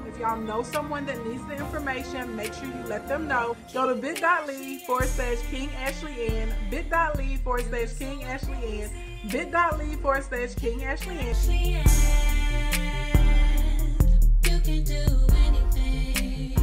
If y'all know someone that needs the information, make sure you let them know. Go to bit.ly/King Ashley Ann, bit.ly/King Ashley Ann, bit.ly/King Ashley Ann. You can do anything.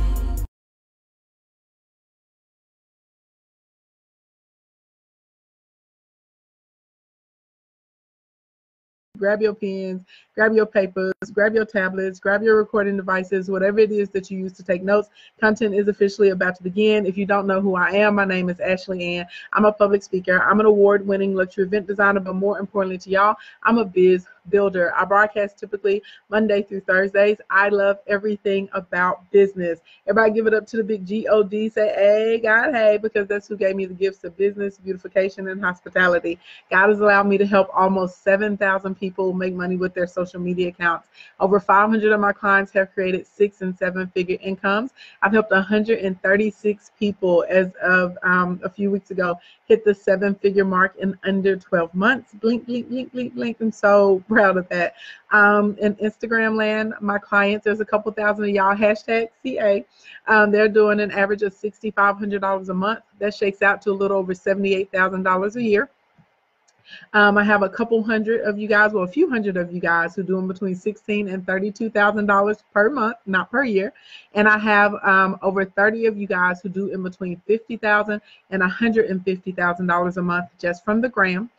Grab your pens, grab your papers, grab your tablets, grab your recording devices, whatever it is that you use to take notes. Content is officially about to begin. If you don't know who I am, my name is Ashley Ann. I'm a public speaker. I'm an award-winning luxury event designer, but more importantly to y'all, I'm a biz builder. I broadcast typically Monday through Thursdays. I love everything about business. Everybody give it up to the big G-O-D. Say, hey, God, hey, because that's who gave me the gifts of business, beautification, and hospitality. God has allowed me to help almost 7,000 people make money with their social media accounts. Over 500 of my clients have created 6- and 7-figure incomes. I've helped 136 people as of a few weeks ago hit the 7-figure mark in under 12 months. Blink, blink, blink, blink, blink. I'm so proud of that. In Instagram land, my clients, there's a couple thousand of y'all, hashtag CA. They're doing an average of $6,500 a month. That shakes out to a little over $78,000 a year. I have a couple hundred of you guys, well, a few hundred of you guys who do in between $16,000 and $32,000 per month, not per year. And I have over 30 of you guys who do in between $50,000 and $150,000 a month just from the gram.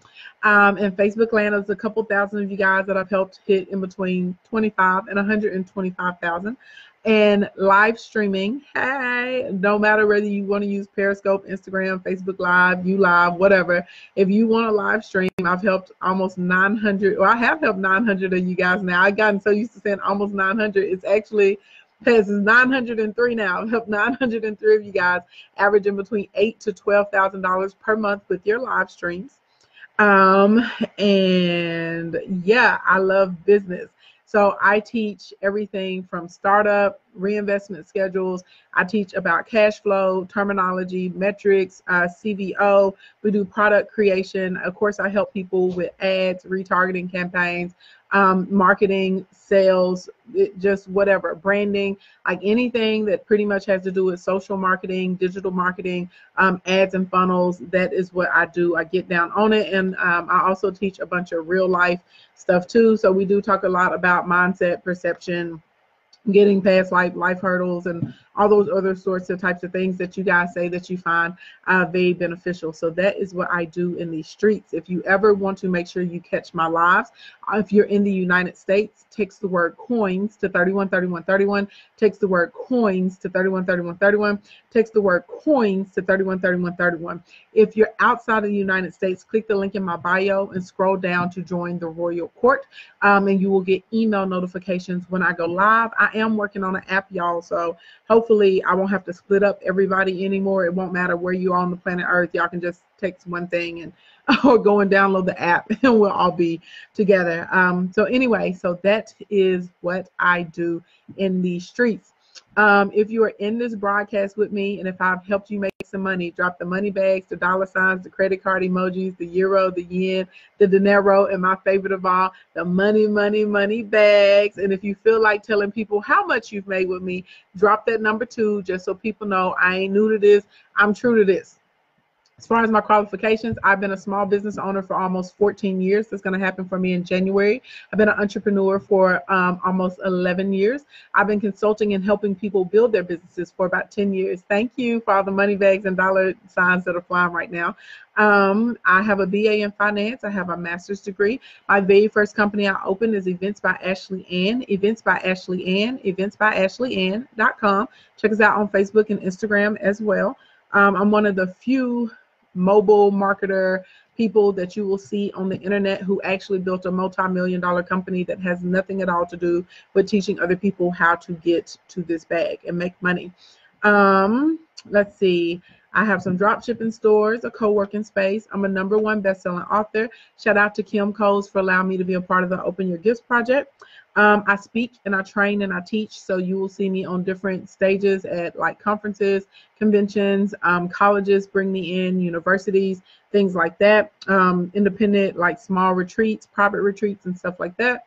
And Facebook land, there's a couple thousand of you guys that I've helped hit in between $25,000 and $125,000. And live streaming, hey, no matter whether you want to use Periscope, Instagram, Facebook Live, YouLive, whatever. If you want to live stream, I've helped almost 900, or I have helped 900 of you guys now. I've gotten so used to saying almost 900. It's actually, it's 903 now. I've helped 903 of you guys, averaging between $8,000 to $12,000 per month with your live streams. And yeah, I love business. So I teach everything from startup, reinvestment schedules. I teach about cash flow, terminology, metrics, CVO. We do product creation. Of course, I help people with ads, retargeting campaigns, marketing, sales, just whatever, branding, like anything that pretty much has to do with social marketing, digital marketing, ads and funnels. That is what I do. I get down on it. And I also teach a bunch of real life stuff too. So we do talk a lot about mindset, perception, getting past life hurdles, and all those other sorts of types of things that you guys say that you find very beneficial. So that is what I do in these streets. If you ever want to make sure you catch my lives, if you're in the United States, text the word coins to 313131. Text the word coins to 313131. Text the word coins to 313131. If you're outside of the United States, click the link in my bio and scroll down to join the Royal Court, and you will get email notifications when I go live. I am working on an app, y'all, so hopefully I won't have to split up everybody anymore. It won't matter where you are on the planet Earth. Y'all can just text one thing and or go and download the app, and we'll all be together. So anyway, so that is what I do in these streets. If you are in this broadcast with me, and if I've helped you make some money, drop the money bags, the dollar signs, the credit card emojis, the euro, the yen, the dinero, and my favorite of all, the money, money, money bags. And if you feel like telling people how much you've made with me, drop that number 2, just so people know I ain't new to this. I'm true to this. As far as my qualifications, I've been a small business owner for almost 14 years. That's going to happen for me in January. I've been an entrepreneur for almost 11 years. I've been consulting and helping people build their businesses for about 10 years. Thank you for all the money bags and dollar signs that are flying right now. I have a BA in finance. I have a master's degree. My very first company I opened is Events by Ashley Ann. Events by Ashley Ann. eventsbyashleyAnn.com. Check us out on Facebook and Instagram as well. I'm one of the few mobile marketer people that you will see on the internet who actually built a multi-million-dollar company that has nothing at all to do with teaching other people how to get to this bag and make money. Let's see. I have some drop shipping stores, a co-working space. I'm a #1 best-selling author. Shout out to Kim Coles for allowing me to be a part of the Open Your Gifts project. I speak and I train and I teach, so you will see me on different stages at like conferences, conventions, colleges bring me in, universities, things like that, independent, like small retreats, private retreats and stuff like that.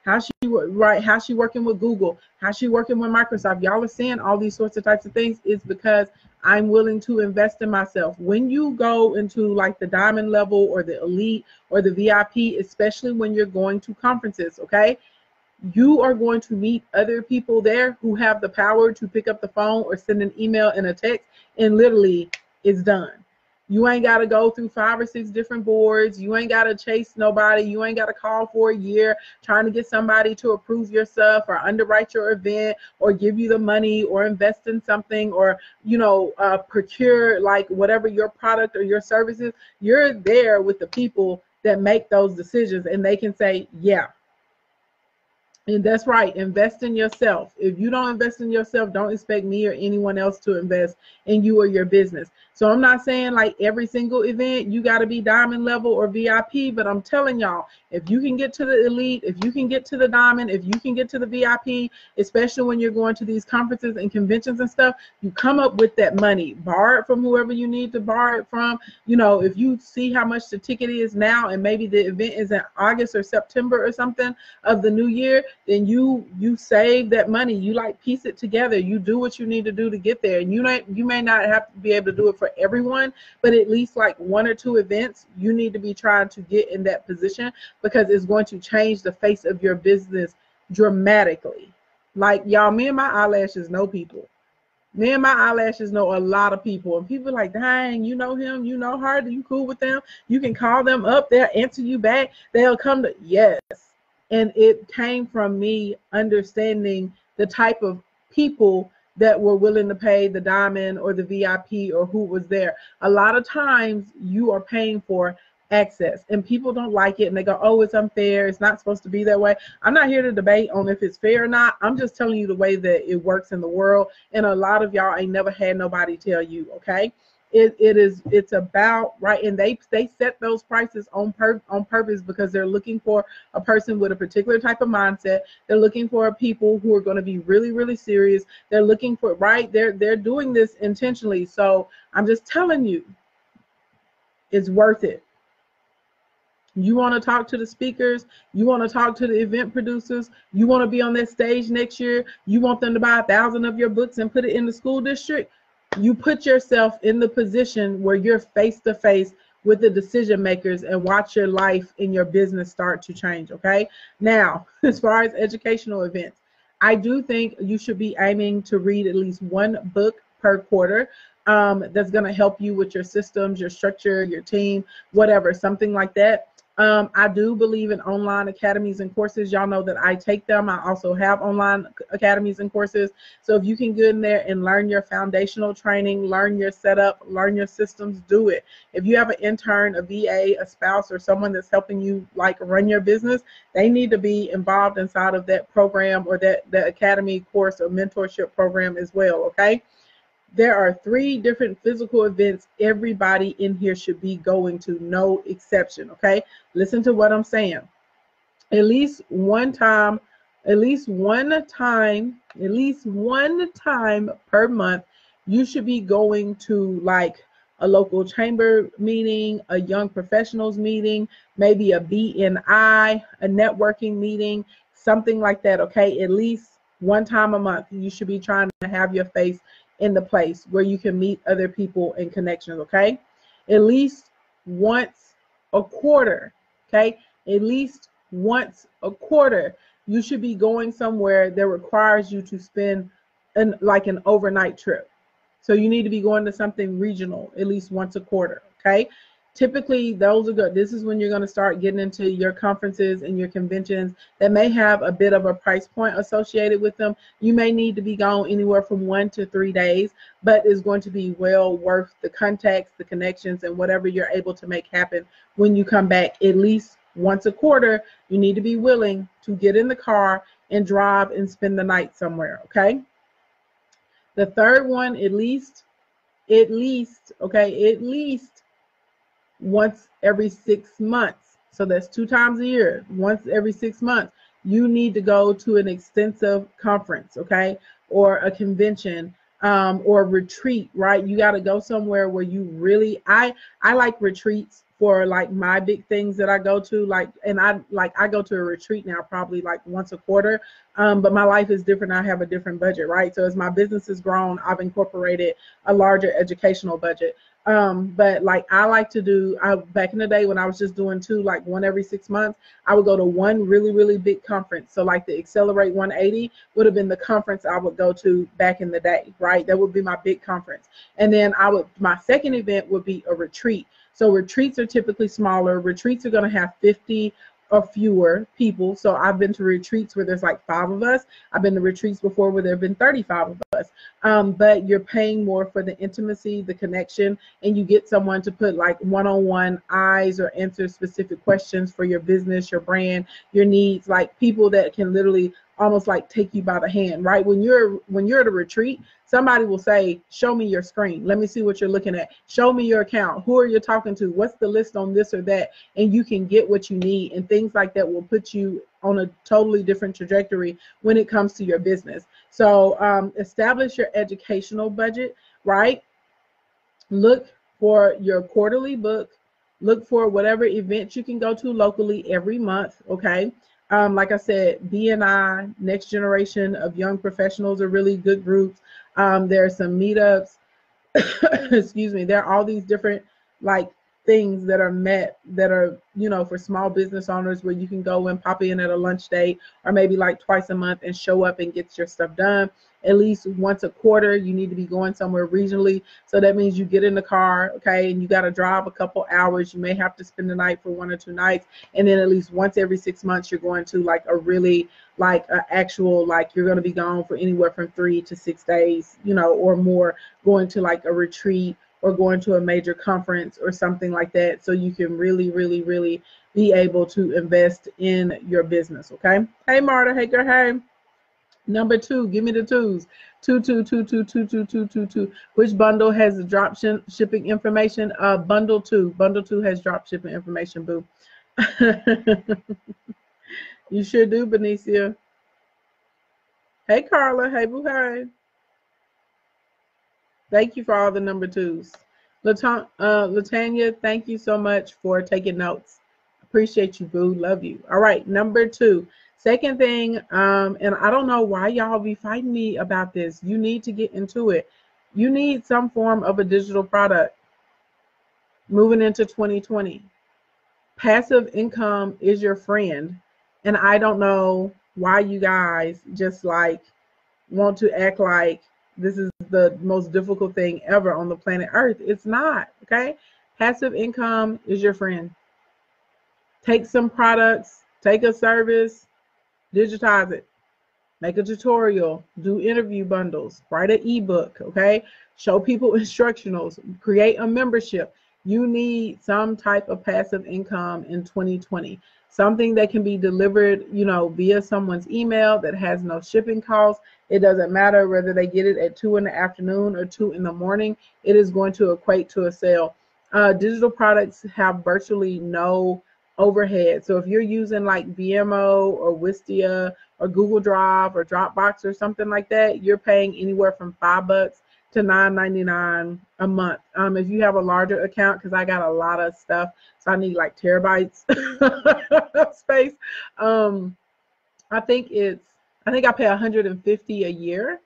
How she working with Google, how she working with Microsoft. Y'all are seeing all these sorts of types of things. It's because I'm willing to invest in myself. When you go into like the diamond level or the elite or the VIP, especially when you're going to conferences, okay, you are going to meet other people there who have the power to pick up the phone or send an email and a text, and literally it's done. You ain't got to go through 5 or 6 different boards. You ain't got to chase nobody. You ain't got to call for a year trying to get somebody to approve your stuff or underwrite your event or give you the money or invest in something or, procure like whatever your product or your services. You're there with the people that make those decisions, and they can say, yeah. And that's right. Invest in yourself. If you don't invest in yourself, don't expect me or anyone else to invest in you or your business. So I'm not saying like every single event you got to be diamond level or VIP, but I'm telling y'all, if you can get to the elite, if you can get to the diamond, if you can get to the VIP, especially when you're going to these conferences and conventions and stuff, you come up with that money. Borrow it from whoever you need to borrow it from. If you see how much the ticket is now and maybe the event is in August or September or something of the new year, then you save that money. You like piece it together. You do what you need to do to get there. And you may not have to be able to do it for everyone, but at least like 1 or 2 events, you need to be trying to get in that position, because it's going to change the face of your business dramatically. Like, y'all, me and my eyelashes know people. Me and my eyelashes know a lot of people, and people are like, dang, you know him, you know her, you cool with them? You can call them up, they'll answer you back, they'll come to, yes. And it came from me understanding the type of people that were willing to pay the diamond or the VIP or who was there. A lot of times you are paying for access, and people don't like it, and they go, oh, it's unfair, it's not supposed to be that way. I'm not here to debate on if it's fair or not. I'm just telling you the way that it works in the world, and a lot of y'all ain't never had nobody tell you, okay? It's about, right, and they set those prices on purpose because they're looking for a person with a particular type of mindset. They're looking for people who are going to be really, really serious. They're looking for, right, they're doing this intentionally. So I'm just telling you, it's worth it. You want to talk to the speakers, you want to talk to the event producers, you want to be on that stage next year, you want them to buy 1,000 of your books and put it in the school district. You put yourself in the position where you're face to face with the decision makers and watch your life and your business start to change, okay? Now, as far as educational events, I do think you should be aiming to read at least 1 book per quarter. That's going to help you with your systems, your structure, your team, whatever, something like that. I do believe in online academies and courses. Y'all know that I take them. I also have online academies and courses. So if you can get in there and learn your foundational training, learn your setup, learn your systems, do it. If you have an intern, a VA, a spouse, or someone that's helping you like run your business, they need to be involved inside of that program or the academy course or mentorship program as well, okay? There are 3 different physical events everybody in here should be going to, no exception, okay? Listen to what I'm saying. At least one time per month, you should be going to like a local chamber meeting, a young professionals meeting, maybe a BNI, a networking meeting, something like that, okay? At least one time a month, you should be trying to have your face in the place where you can meet other people and connections, okay? At least once a quarter, okay? At least once a quarter, you should be going somewhere that requires you to spend an overnight trip. So you need to be going to something regional at least once a quarter, okay? Typically, those are good. This is when you're going to start getting into your conferences and your conventions that may have a bit of a price point associated with them. You may need to be gone anywhere from 1 to 3 days, but it's going to be well worth the contacts, the connections, and whatever you're able to make happen when you come back. At least once a quarter, you need to be willing to get in the car and drive and spend the night somewhere, okay? The third one, at least once every 6 months. So that's 2 times a year. Once every 6 months, you need to go to an extensive conference, okay, or a convention or retreat, right? You got to go somewhere where you really, I like retreats for like my big things that I go to, like, and I go to a retreat now probably like once a quarter. But my life is different. I have a different budget, right? So as my business has grown, I've incorporated a larger educational budget. But like I like to do, back in the day when I was just doing two, like one every 6 months, I would go to one really, really big conference. So like the Accelerate 180 would have been the conference I would go to back in the day, right? That would be my big conference. And then my second event would be a retreat. So retreats are typically smaller. Retreats are going to have 50 or fewer people. So I've been to retreats where there's like 5 of us. I've been to retreats before where there have been 35 of us. But you're paying more for the intimacy, the connection, and you get someone to put like one-on-one eyes or answer specific questions for your business, your brand, your needs, like people that can literally almost like take you by the hand, right? When you're at a retreat, somebody will say, show me your screen. Let me see what you're looking at. Show me your account. Who are you talking to? What's the list on this or that? And you can get what you need, and things like that will put you on a totally different trajectory when it comes to your business. So establish your educational budget, right? Look for your quarterly book. Look for whatever events you can go to locally every month, okay? Like I said, BNI, Next Generation of Young Professionals, are really good groups. There are some meetups. Excuse me. There are all these different like things that are that are, for small business owners, where you can go and pop in at a lunch date, or maybe like twice a month, and show up and get your stuff done. At least once a quarter, you need to be going somewhere regionally. So that means you get in the car, okay, and you got to drive a couple hours. You may have to spend the night for 1 or 2 nights. And then at least once every 6 months, you're going to like a really like an actual, like you're going to be gone for anywhere from 3 to 6 days, or more, going to like a retreat or going to a major conference or something like that. So you can really, really, really be able to invest in your business, okay? Hey, Marta. Hey, girl. Hey. Number 2, give me the twos. 2. Which bundle has the drop shipping information? Bundle 2. Bundle 2 has drop shipping information, boo. You sure do, Benicia. Hey, Carla. Hey, boo. Hey. Thank you for all the number 2s. Latanya, thank you so much for taking notes. Appreciate you, boo. Love you. All right, number 2. Second thing, and I don't know why y'all be fighting me about this. You need to get into it. You need some form of a digital product moving into 2020. Passive income is your friend. And I don't know why you guys just like want to act like this is the most difficult thing ever on the planet Earth. It's not, okay? Passive income is your friend. Take some products, take a service, digitize it, make a tutorial, do interview bundles, write an ebook, okay? Show people instructionals, create a membership. You need some type of passive income in 2020. Something that can be delivered, via someone's email that has no shipping costs. It doesn't matter whether they get it at 2 in the afternoon or 2 in the morning. It is going to equate to a sale. Digital products have virtually no overhead. So if you're using like VMO or Wistia or Google Drive or Dropbox or something like that, you're paying anywhere from $5 to $9.99 a month. If you have a larger account, because I got a lot of stuff, so I need like terabytes of space. I think I pay $150 a year.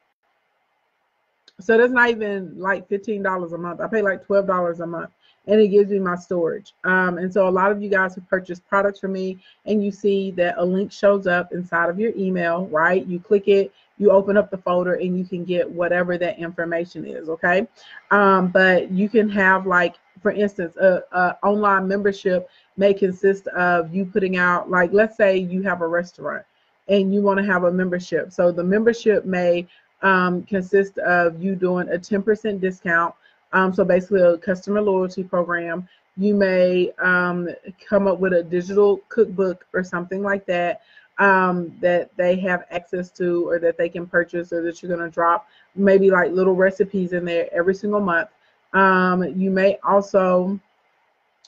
So that's not even like $15 a month. I pay like $12 a month, and it gives me my storage. And so a lot of you guys have purchased products from me, and you see that a link shows up inside of your email, right? You click it, you open up the folder, and you can get whatever that information is, okay? But you can have, like, for instance, a online membership may consist of you putting out, like, let's say you have a restaurant and you want to have a membership. So the membership may consist of you doing a 10% discount. So basically a customer loyalty program. You may come up with a digital cookbook or something like that, that they have access to, or that they can purchase, or that you're going to drop maybe like little recipes in there every single month. You may also,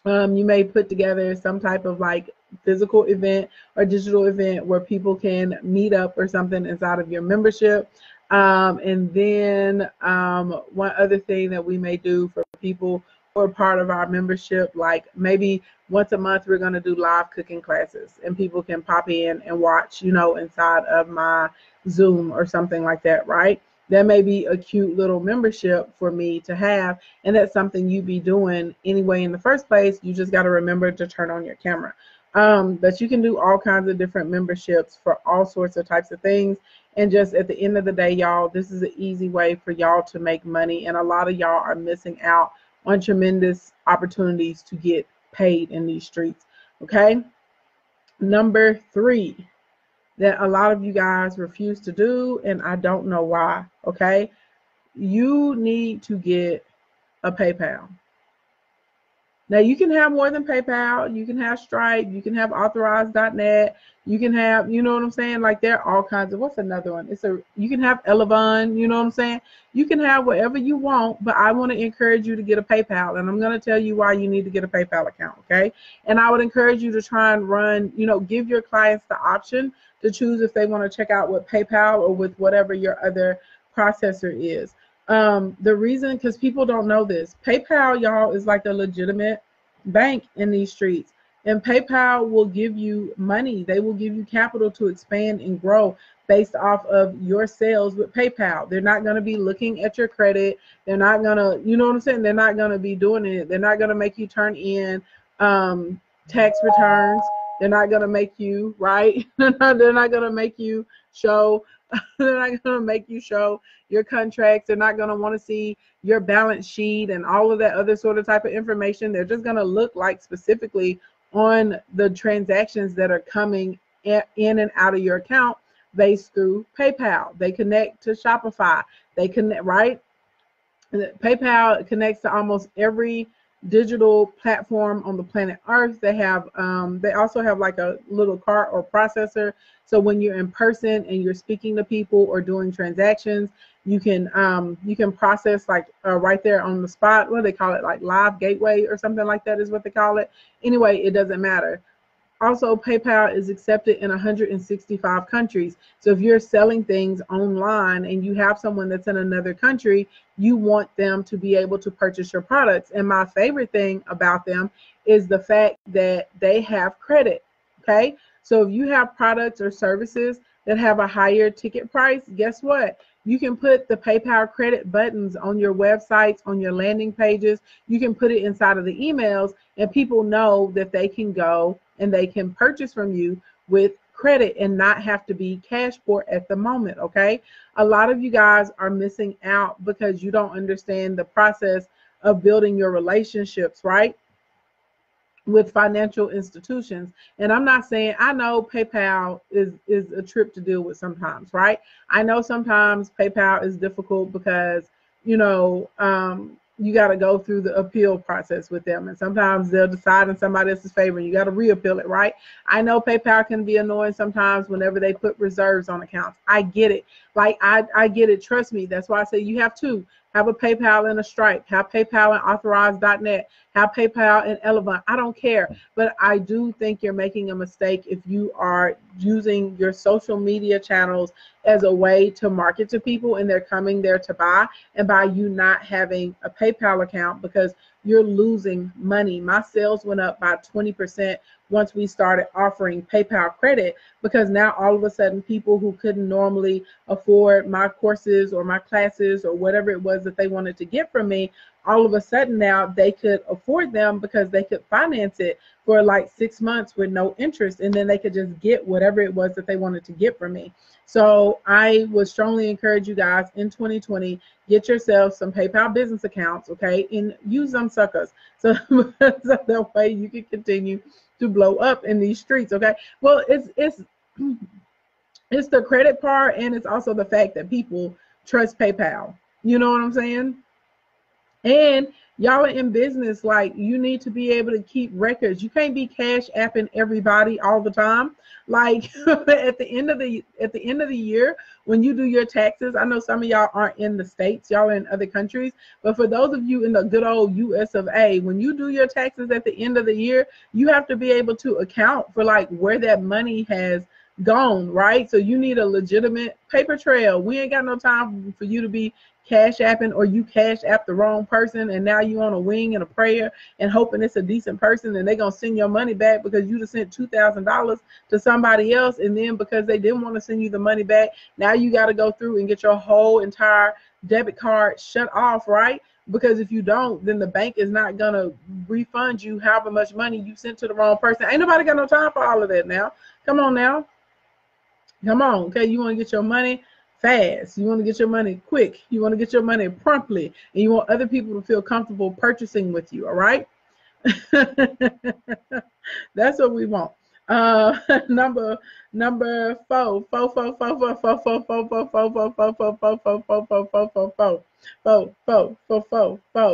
you may put together some type of like physical event or digital event where people can meet up or something inside of your membership. And then one other thing that we may do for people who are part of our membership, like maybe once a month we're going to do live cooking classes, and people can pop in and watch, inside of my Zoom or something like that, right? That may be a cute little membership for me to have, and that's something you be doing anyway in the first place. You just got to remember to turn on your camera. But you can do all kinds of different memberships for all sorts of types of things. And just at the end of the day, y'all, this is an easy way for y'all to make money. And a lot of y'all are missing out on tremendous opportunities to get paid in these streets. Okay. Number 3 that a lot of you guys refuse to do, and I don't know why. Okay. You need to get a PayPal. Now, you can have more than PayPal. You can have Stripe. You can have Authorize.net. You can have, you know what I'm saying? Like, there are all kinds of, what's another one? You can have Elevon, you know what I'm saying? You can have whatever you want, but I want to encourage you to get a PayPal. And I'm going to tell you why you need to get a PayPal account, okay? And I would encourage you to try and run, give your clients the option to choose if they want to check out with PayPal or with whatever your other processor is. The reason, because people don't know this, PayPal, y'all, is like a legitimate bank in these streets. And PayPal will give you money. They will give you capital to expand and grow based off of your sales with PayPal. They're not going to be looking at your credit. They're not going to, you know what I'm saying? They're not going to be doing it. They're not going to make you turn in tax returns. They're not going to make you, right? They're not going to make you show they're not going to make you show your contracts. They're not going to want to see your balance sheet and all of that other sort of type of information. They're just going to look like specifically on the transactions that are coming in and out of your account based through PayPal. They connect to Shopify. They connect, right? PayPal connects to almost every digital platform on the planet Earth. They have they also have like a little cart or processor, so when you're in person and you're speaking to people or doing transactions, you can process like right there on the spot. What do they call it? Like live gateway or something like that is what they call it. Anyway, it doesn't matter. Also, PayPal is accepted in 165 countries. So if you're selling things online and you have someone that's in another country, you want them to be able to purchase your products. And my favorite thing about them is the fact that they have credit, okay? So if you have products or services that have a higher ticket price, guess what? You can put the PayPal credit buttons on your websites, on your landing pages. You can put it inside of the emails, and people know that they can go and they can purchase from you with credit and not have to be cash poor at the moment, okay? A lot of you guys are missing out because you don't understand the process of building your relationships, right, with financial institutions. And I'm not saying, I know PayPal is a trip to deal with sometimes, right? I know sometimes PayPal is difficult because, you got to go through the appeal process with them. And sometimes they'll decide in somebody else's favor and you got to reappeal it, right? I know PayPal can be annoying sometimes whenever they put reserves on accounts. I get it. Like, I get it. Trust me. That's why I say you have two. Have a PayPal and a Stripe. Have PayPal and Authorize.net. Have PayPal and Elevon. I don't care. But I do think you're making a mistake if you are using your social media channels as a way to market to people and they're coming there to buy, and by you not having a PayPal account, because you're losing money. My sales went up by 20% once we started offering PayPal credit, because now all of a sudden people who couldn't normally afford my courses or my classes or whatever it was that they wanted to get from me, all of a sudden now they could afford them because they could finance it for like 6 months with no interest, and then they could just get whatever it was that they wanted to get from me. So I would strongly encourage you guys in 2020, get yourself some PayPal business accounts, okay, and use them suckers so that way you can continue to blow up in these streets, okay? Well, it's the credit part, and it's also the fact that people trust PayPal. You know what I'm saying? And y'all are in business, like, you need to be able to keep records. You can't be cash apping everybody all the time. Like at the end of the year, when you do your taxes, I know some of y'all aren't in the States, y'all are in other countries, but for those of you in the good old US of A, when you do your taxes at the end of the year, you have to be able to account for like where that money has gone, right? So you need a legitimate paper trail. We ain't got no time for you to be cash apping, or you cash app the wrong person and now you on a wing and a prayer and hoping it's a decent person and they're gonna send your money back because you just sent $2,000 to somebody else, and then because they didn't want to send you the money back, now you got to go through and get your whole entire debit card shut off, right? Because if you don't, then the bank is not gonna refund you however much money you sent to the wrong person. Ain't nobody got no time for all of that now. Come on now. Come on, okay? You want to get your money fast. You want to get your money quick. You want to get your money promptly. And you want other people to feel comfortable purchasing with you, all right? That's what we want. Number four.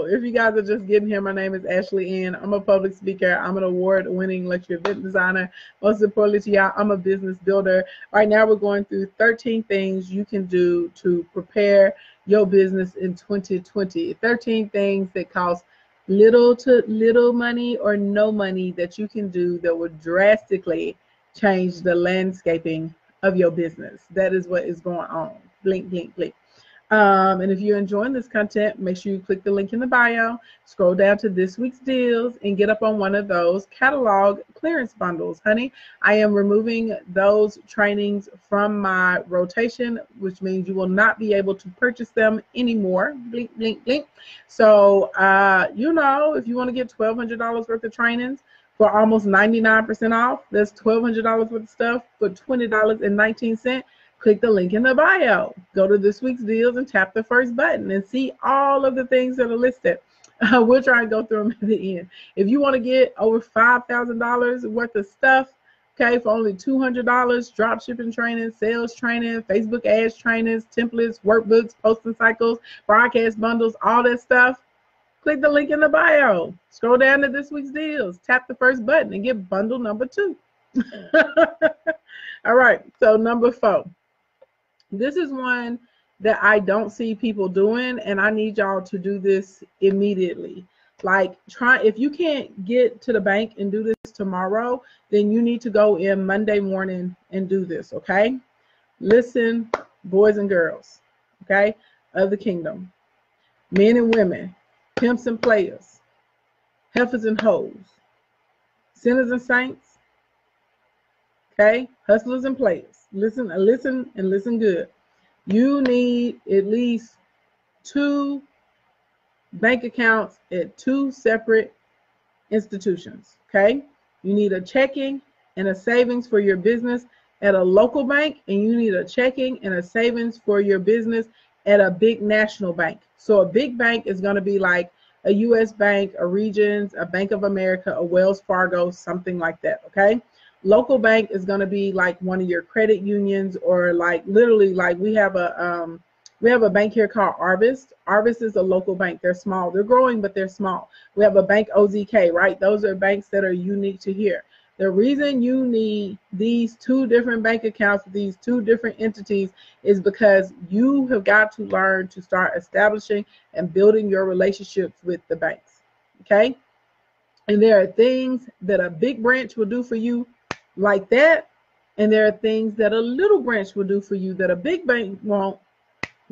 If you guys are just getting here, my name is Ashley Ann. I'm a public speaker. I'm an award-winning luxury event designer. Most importantly to y'all, I'm a business builder. Right now, we're going through 13 things you can do to prepare your business in 2020. 13 things that cost little to little money or no money that you can do that will drastically change the landscaping of your business. That is what is going on. Blink, blink, blink. And if you're enjoying this content, make sure you click the link in the bio, scroll down to this week's deals, and get up on one of those catalog clearance bundles. Honey, I am removing those trainings from my rotation, which means you will not be able to purchase them anymore. Blink, blink, blink. So, you know, if you want to get $1,200 worth of trainings for almost 99% off, that's $1,200 worth of stuff for $20.19. Click the link in the bio. Go to this week's deals and tap the first button and see all of the things that are listed. We'll try and go through them at the end. If you want to get over $5,000 worth of stuff, okay, for only $200, drop shipping training, sales training, Facebook ads trainings, templates, workbooks, posting cycles, broadcast bundles, all that stuff, click the link in the bio. Scroll down to this week's deals, tap the first button and get bundle number 2. All right, so number 4. This is one that I don't see people doing, and I need y'all to do this immediately. Like, if you can't get to the bank and do this tomorrow, then you need to go in Monday morning and do this, okay? Listen, boys and girls, okay, of the kingdom, men and women, pimps and players, heifers and hoes, sinners and saints, okay, hustlers and players. Listen, and listen good. You need at least 2 bank accounts at 2 separate institutions, okay? You need a checking and a savings for your business at a local bank, and you need a checking and a savings for your business at a big national bank. So a big bank is going to be like a U.S. bank, a Regions, a Bank of America, a Wells Fargo, something like that, okay? Local bank is going to be like one of your credit unions, or like literally like we have a bank here called Arvest. Arvest is a local bank. They're small. They're growing, but they're small. We have a bank OZK, right? Those are banks that are unique to here. The reason you need these 2 different bank accounts with these 2 different entities is because you have got to learn to start establishing and building your relationships with the banks, okay? And there are things that a big branch will do for you like that, and there are things that a little branch will do for you that a big bank won't,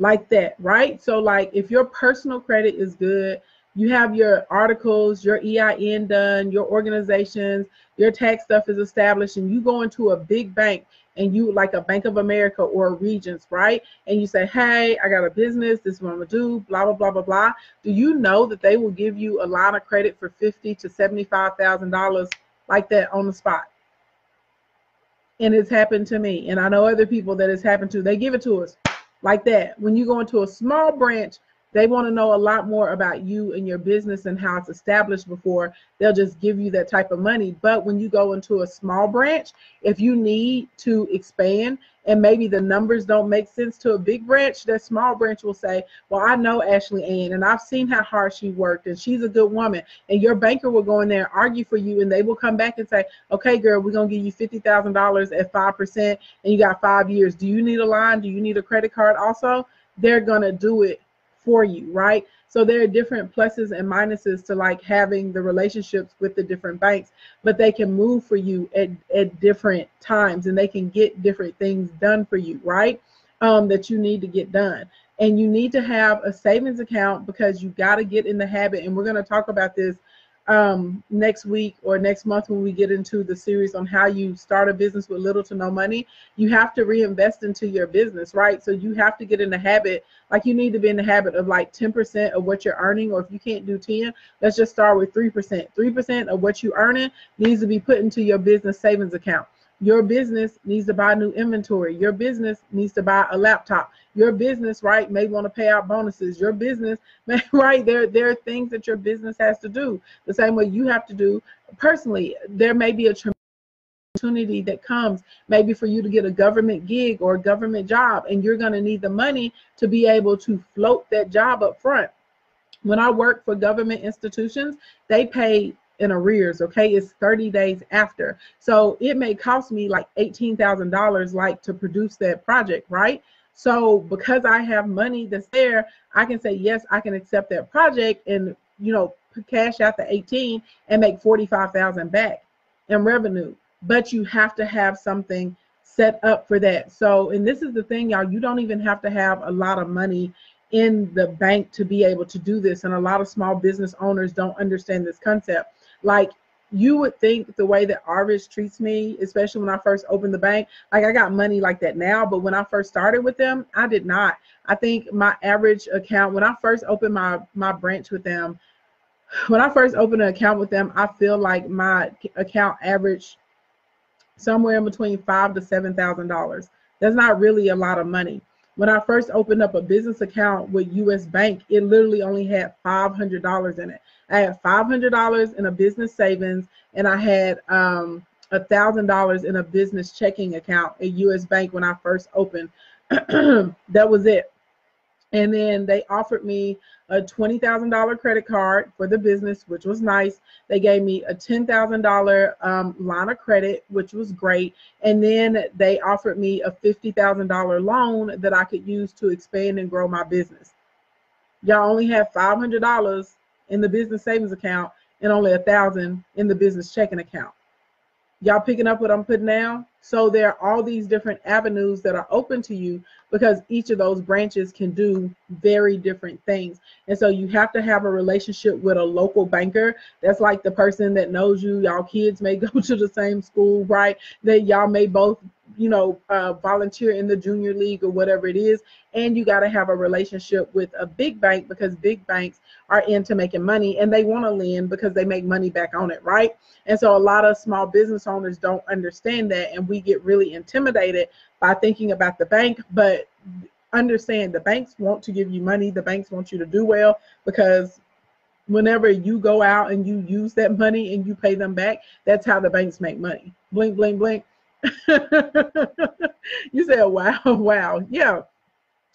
like that, right? So like if your personal credit is good, you have your articles, your EIN done, your organizations, your tax stuff is established, and you go into a big bank, and you like a Bank of America or a Regions, right? And you say, hey, I got a business, this is what I'm gonna do, blah, blah, blah, blah, blah. Do you know that they will give you a line of credit for $50,000 to $75,000 like that on the spot? And it's happened to me, and I know other people that it's happened to. They give it to us like that. When you go into a small branch, they want to know a lot more about you and your business and how it's established before they'll just give you that type of money. But when you go into a small branch, if you need to expand and maybe the numbers don't make sense to a big branch, that small branch will say, well, I know Ashley Ann, and I've seen how hard she worked, and she's a good woman. And your banker will go in there and argue for you, and they will come back and say, okay, girl, we're going to give you $50,000 at 5%, and you got 5 years. Do you need a line? Do you need a credit card also? They're going to do it for you, right? So there are different pluses and minuses to like having the relationships with the different banks, but they can move for you at different times, and they can get different things done for you, right? That you need to get done. And you need to have a savings account because you got to get in the habit. And we're going to talk about this next week or next month when we get into the series on how you start a business with little to no money. You have to reinvest into your business, right? So you have to get in the habit, like you need to be in the habit of like 10% of what you're earning, or if you can't do 10, let's just start with 3%. 3% of what you're earning needs to be put into your business savings account. Your business needs to buy new inventory. Your business needs to buy a laptop. Your business, right, may want to pay out bonuses. Your business, right, there are things that your business has to do the same way you have to do personally. There may be a opportunity that comes maybe for you to get a government gig or a government job, and you're going to need the money to be able to float that job up front. When I work for government institutions, they pay in arrears, okay? It's 30 days after. So it may cost me like $18,000 like to produce that project, right? So because I have money that's there, I can say, yes, I can accept that project and, cash out the 18 and make 45,000 back in revenue. But you have to have something set up for that. So, and this is the thing, y'all, you don't even have to have a lot of money in the bank to be able to do this. And a lot of small business owners don't understand this concept. Like, you would think the way that Arvis treats me, especially when I first opened the bank, like I got money like that now, but when I first started with them, I did not. I think my average account, when I first opened my branch with them, when I first opened an account with them, I feel like my account averaged somewhere in between $5,000 to $7,000. That's not really a lot of money. When I first opened up a business account with US Bank, it literally only had $500 in it. I had $500 in a business savings, and I had $1,000 in a business checking account at US Bank when I first opened. That was it. And then they offered me a $20,000 credit card for the business, which was nice. They gave me a $10,000 line of credit, which was great. And then they offered me a $50,000 loan that I could use to expand and grow my business. Y'all only have $500 in the business savings account and only $1,000 in the business checking account. Y'all picking up what I'm putting down? So there are all these different avenues that are open to you because each of those branches can do very different things. And so you have to have a relationship with a local banker. That's like the person that knows you. Y'all kids may go to the same school, right? That y'all may both, volunteer in the junior league or whatever it is. And you got to have a relationship with a big bank because big banks are into making money and they want to lend because they make money back on it, right? And so a lot of small business owners don't understand that, and we get really intimidated by thinking about the bank. But understand, the banks want to give you money. The banks want you to do well, because whenever you go out and you use that money and you pay them back, that's how the banks make money. Blink, blink, blink. You said, wow, wow. Yeah.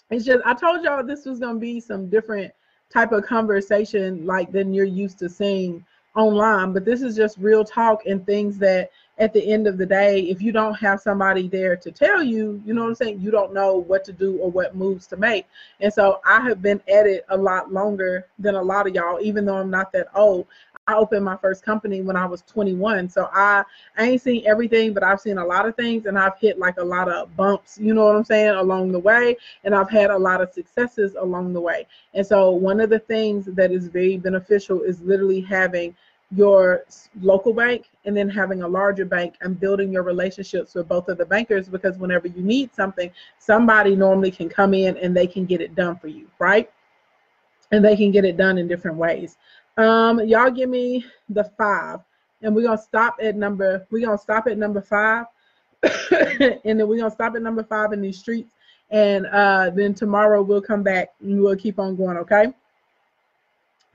It's just, I told y'all this was going to be some different type of conversation like than you're used to seeing online, but this is just real talk and things that at the end of the day, if you don't have somebody there to tell you, you know what I'm saying, you don't know what to do or what moves to make. And so I have been at it a lot longer than a lot of y'all, even though I'm not that old. I opened my first company when I was 21. So I ain't seen everything, but I've seen a lot of things, and I've hit like a lot of bumps, you know what I'm saying, along the way. And I've had a lot of successes along the way. And so one of the things that is very beneficial is literally having your local bank and then having a larger bank and building your relationships with both of the bankers, because whenever you need something, somebody normally can come in and they can get it done for you, right? And they can get it done in different ways. Y'all give me the 5, and we're gonna stop at number 5. And then we're gonna stop at number 5 in these streets, and then tomorrow we'll come back and we'll keep on going, okay?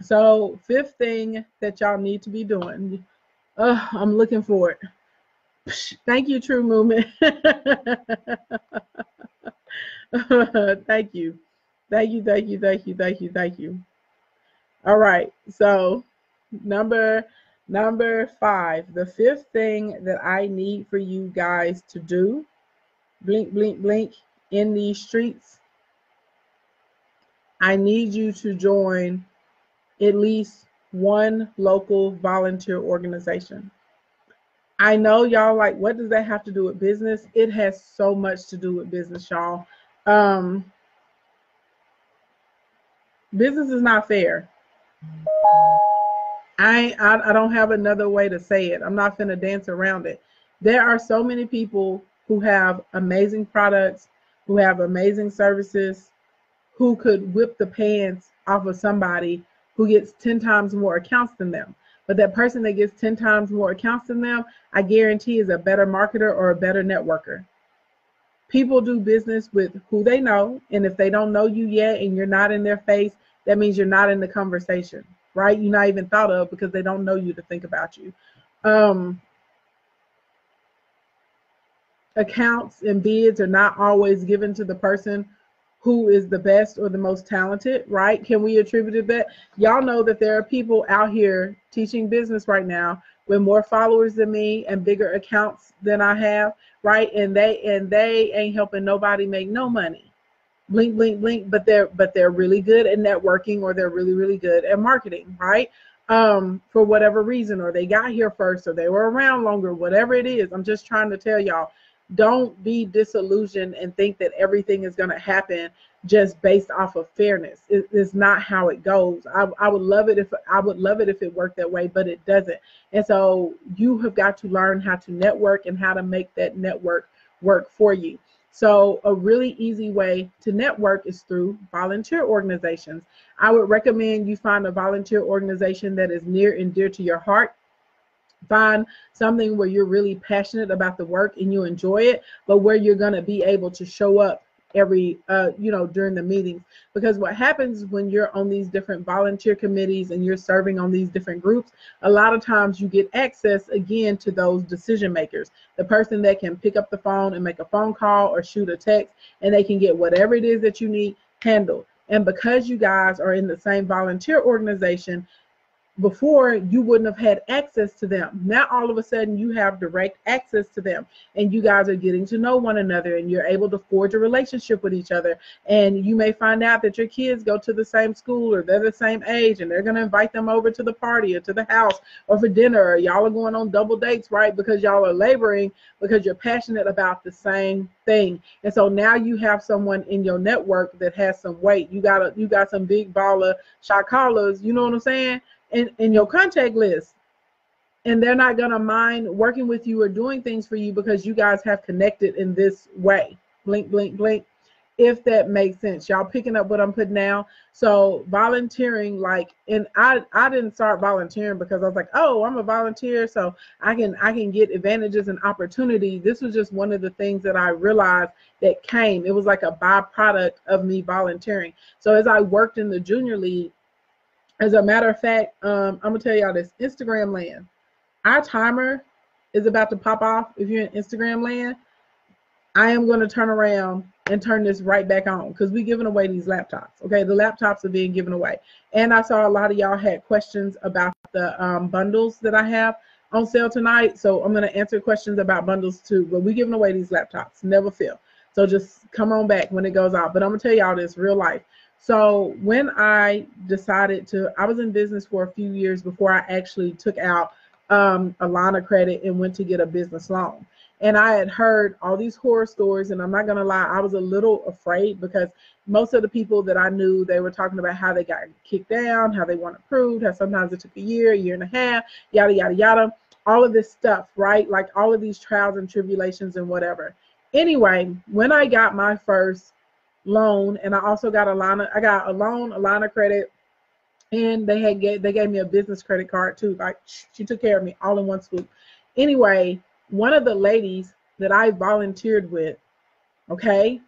So 5th thing that y'all need to be doing. I'm looking for it. Thank you, True Movement. Thank you. All right, so number 5, the 5th thing that I need for you guys to do, blink, blink, blink, in these streets. I need you to join at least one local volunteer organization. I know y'all like, what does that have to do with business? It has so much to do with business, y'all. Um, Business is not fair. I don't have another way to say it. I'm not finna dance around it. There are so many people who have amazing products, who have amazing services, who could whip the pants off of somebody who gets 10 times more accounts than them. But that person that gets 10 times more accounts than them, I guarantee is a better marketer or a better networker. People do business with who they know, and if they don't know you yet and you're not in their face, that means you're not in the conversation, right? You're not even thought of because they don't know you to think about you. Accounts and bids are not always given to the person who is the best or the most talented, right? Can we attribute that? Y'all know that there are people out here teaching business right now with more followers than me and bigger accounts than I have, right? And they ain't helping nobody make no money. Blink, blink, blink, but they're really good at networking, or they're really, really good at marketing, right? For whatever reason, or they got here first, or they were around longer, whatever it is. I'm just trying to tell y'all, don't be disillusioned and think that everything is going to happen just based off of fairness. It's not how it goes. I would love it if it worked that way, but it doesn't. And so you have got to learn how to network and how to make that network work for you. So a really easy way to network is through volunteer organizations. I would recommend you find a volunteer organization that is near and dear to your heart. Find something where you're really passionate about the work and you enjoy it, but where you're going to be able to show up every during the meetings. Because what happens when you're on these different volunteer committees and you're serving on these different groups, a lot of times you get access again to those decision makers, the person that can pick up the phone and make a phone call or shoot a text, and they can get whatever it is that you need handled. And because you guys are in the same volunteer organization, before you wouldn't have had access to them. Now all of a sudden you have direct access to them, and you guys are getting to know one another, and you're able to forge a relationship with each other. And you may find out that your kids go to the same school, or they're the same age, and they're going to invite them over to the party or to the house or for dinner, or y'all are going on double dates, right? Because y'all are laboring because you're passionate about the same thing. And so now you have someone in your network that has some weight. You got some big baller shot callers, you know what I'm saying? In your contact list, and they're not going to mind working with you or doing things for you because you guys have connected in this way. Blink, blink, blink. If that makes sense, y'all picking up what I'm putting down. So volunteering, and I didn't start volunteering because I was like, oh, I'm a volunteer, so I can get advantages and opportunity. This was just one of the things that I realized that came. It was like a byproduct of me volunteering. So as I worked in the junior league, as a matter of fact, I'm gonna tell y'all this, Instagram land, our timer is about to pop off. If you're in Instagram land, I am going to turn around and turn this right back on because we're giving away these laptops. Okay, the laptops are being given away. And I saw a lot of y'all had questions about the bundles that I have on sale tonight. So I'm going to answer questions about bundles too. But we're giving away these laptops, never fail. So just come on back when it goes out. But I'm going to tell y'all this real life. So when I decided I was in business for a few years before I actually took out a line of credit and went to get a business loan. And I had heard all these horror stories, and I'm not going to lie, I was a little afraid because most of the people that I knew, they were talking about how they got kicked down, how they weren't approved, how sometimes it took a year and a half, yada, yada, yada, all of this stuff, right? Like all of these trials and tribulations and whatever. Anyway, when I got my first loan, and I also got a line of credit, and they gave me a business credit card too. Like, she took care of me all in one swoop. Anyway, one of the ladies that I volunteered with, okay,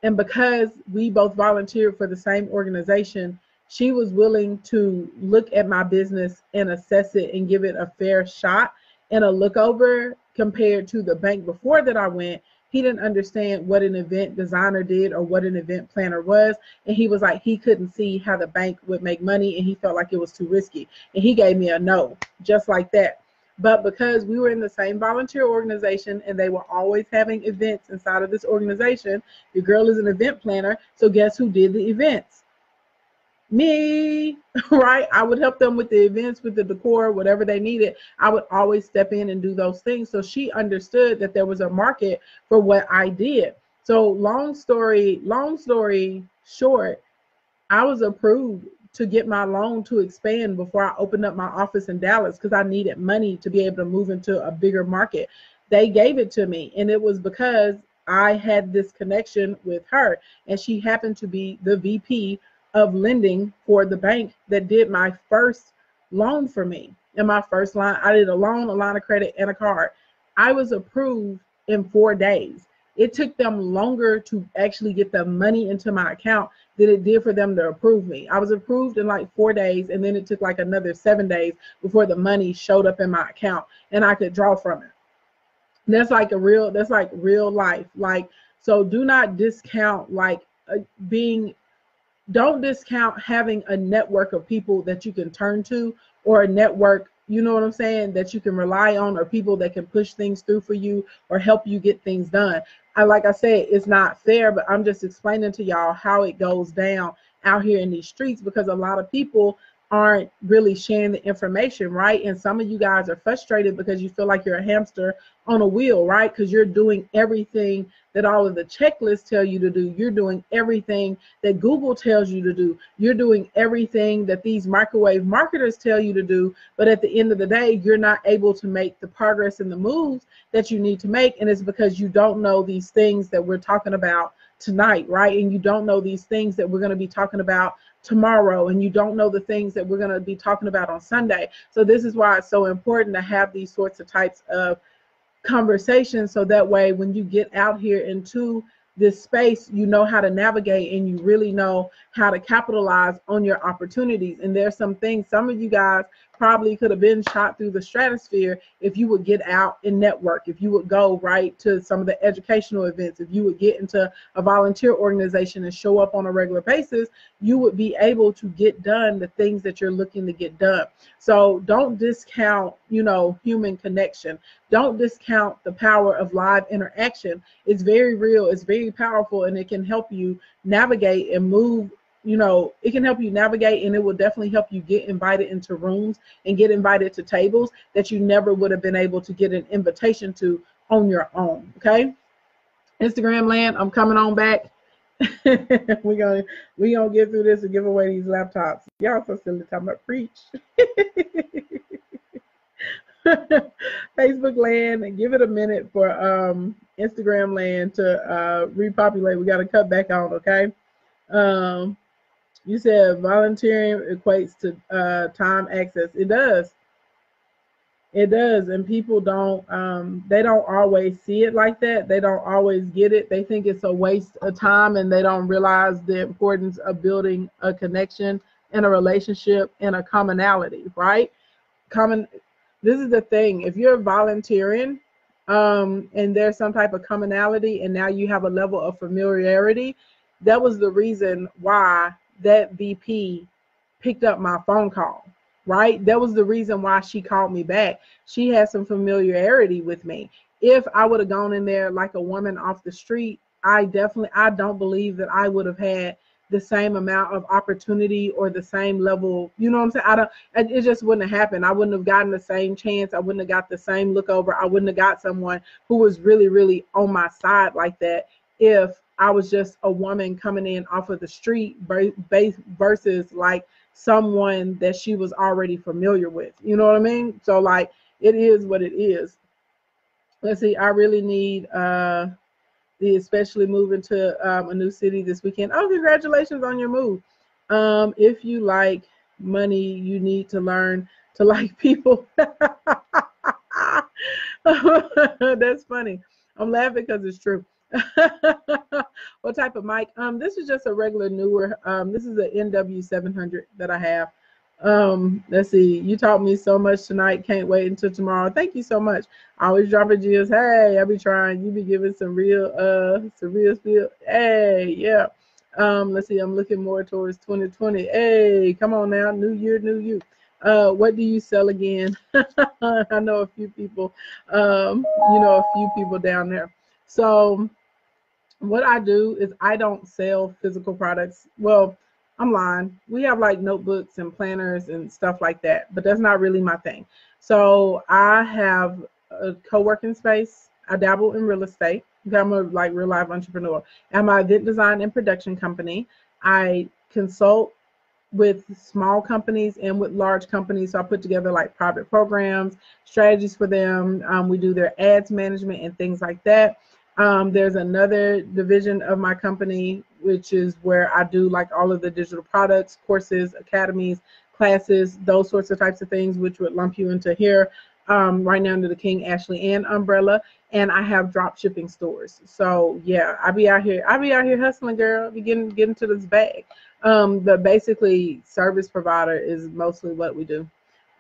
and because we both volunteered for the same organization, she was willing to look at my business and assess it and give it a fair shot and a look over compared to the bank before that I went. He didn't understand what an event designer did or what an event planner was. And he was like, he couldn't see how the bank would make money, and he felt like it was too risky. And he gave me a no, just like that. But because we were in the same volunteer organization and they were always having events inside of this organization, your girl is an event planner. So guess who did the events? Me, right? I would help them with the events, with the decor, whatever they needed. I would always step in and do those things. So she understood that there was a market for what I did. So long story short, I was approved to get my loan to expand before I opened up my office in Dallas because I needed money to be able to move into a bigger market. They gave it to me, and it was because I had this connection with her, and she happened to be the VP of lending for the bank that did my first loan for me. And my first line, I did a loan, a line of credit, and a card. I was approved in 4 days. It took them longer to actually get the money into my account than it did for them to approve me. I was approved in like 4 days, and then it took like another 7 days before the money showed up in my account and I could draw from it. That's like real life. Like, so do not discount like being don't discount having a network of people that you can turn to, or a network, you know what I'm saying, that you can rely on, or people that can push things through for you or help you get things done. Like I said, it's not fair, but I'm just explaining to y'all how it goes down out here in these streets, because a lot of people aren't really sharing the information, right? And some of you guys are frustrated because you feel like you're a hamster on a wheel, right? Because you're doing everything that all of the checklists tell you to do. You're doing everything that Google tells you to do. You're doing everything that these microwave marketers tell you to do. But at the end of the day, you're not able to make the progress and the moves that you need to make. And it's because you don't know these things that we're talking about tonight, right? And you don't know these things that we're going to be talking about tomorrow, and you don't know the things that we're going to be talking about on Sunday. So this is why it's so important to have these sorts of types of conversations, so that way when you get out here into this space, you know how to navigate, and you really know how to capitalize on your opportunities. And there's some things, some of you guys probably could have been shot through the stratosphere if you would get out and network, if you would go right to some of the educational events, if you would get into a volunteer organization and show up on a regular basis, you would be able to get done the things that you're looking to get done. So don't discount, human connection. Don't discount the power of live interaction. It's very real, it's very powerful, and it can help you navigate and move. It can help you navigate, and it will definitely help you get invited into rooms and get invited to tables that you never would have been able to get an invitation to on your own. Okay, Instagram land, I'm coming on back. we gonna get through this and give away these laptops. Y'all so silly talking about preach. Facebook land, and give it a minute for Instagram land to repopulate. We got to cut back on, okay? You said volunteering equates to time access. It does. It does, and people don't they don't always see it like that. They don't always get it. They think it's a waste of time, and they don't realize the importance of building a connection and a relationship and a commonality, right? This is the thing. If you're volunteering and there's some type of commonality, and now you have a level of familiarity, that was the reason why that VP picked up my phone call, right? That was the reason why she called me back. She had some familiarity with me. If I would have gone in there like a woman off the street, I don't believe that I would have had the same amount of opportunity or the same level, you know what I'm saying? It just wouldn't have happened. I wouldn't have gotten the same chance. I wouldn't have got the same look over. I wouldn't have got someone who was really, really on my side like that if I was just a woman coming in off of the street versus like someone that she was already familiar with. You know what I mean? So like, it is what it is. Let's see. I really need especially moving to a new city this weekend. Oh, congratulations on your move. If you like money, you need to learn to like people. That's funny. I'm laughing because it's true. What type of mic? This is just a regular newer. This is an NW700 that I have. Let's see. You taught me so much tonight. Can't wait until tomorrow. Thank you so much. I always dropping gems. Hey, I be trying. You be giving some real spiel. Hey, yeah. Let's see. I'm looking more towards 2020. Hey, come on now. New year, new you. What do you sell again? I know a few people. A few people down there. So what I do is I don't sell physical products. Well, I'm lying. We have like notebooks and planners and stuff like that, but that's not really my thing. So I have a co-working space. I dabble in real estate. I'm a like real life entrepreneur. I'm my event design and production company. I consult with small companies and with large companies. So I put together like private programs, strategies for them. We do their ads management and things like that. There's another division of my company, which is where I do like all of the digital products, courses, academies, classes, those sorts of types of things, which would lump you into here right now under the King Ashley Ann umbrella. And I have drop shipping stores. So yeah, I be out here hustling, girl. I be getting to this bag. But basically, service provider is mostly what we do.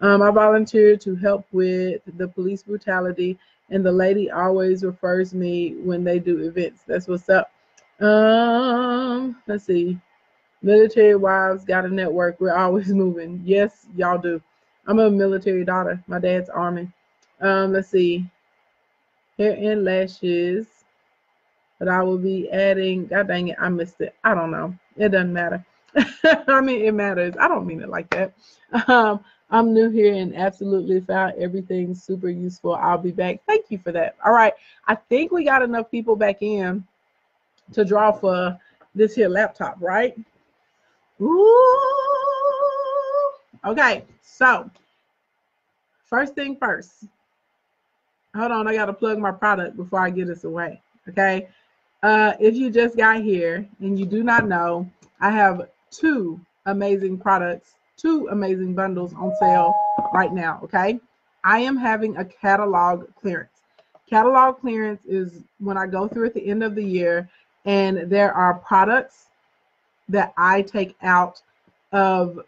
I volunteer to help with the police brutality, and the lady always refers me when they do events. That's what's up. Let's see. Military wives got a network. We're always moving. Yes, y'all do. I'm a military daughter. My dad's army. Let's see. Hair and lashes. But I will be adding. God dang it, I missed it. I don't know. It doesn't matter. I mean, it matters. I don't mean it like that. I'm new here and absolutely found everything super useful. I'll be back. Thank you for that. All right. I think we got enough people back in to draw for this here laptop, right? Ooh. Okay. So first thing first. Hold on. I got to plug my product before I get us away. Okay. If you just got here and you do not know, I have two amazing products, two amazing bundles on sale right now, okay? I am having a catalog clearance. Catalog clearance is when I go through at the end of the year and there are products that I take out of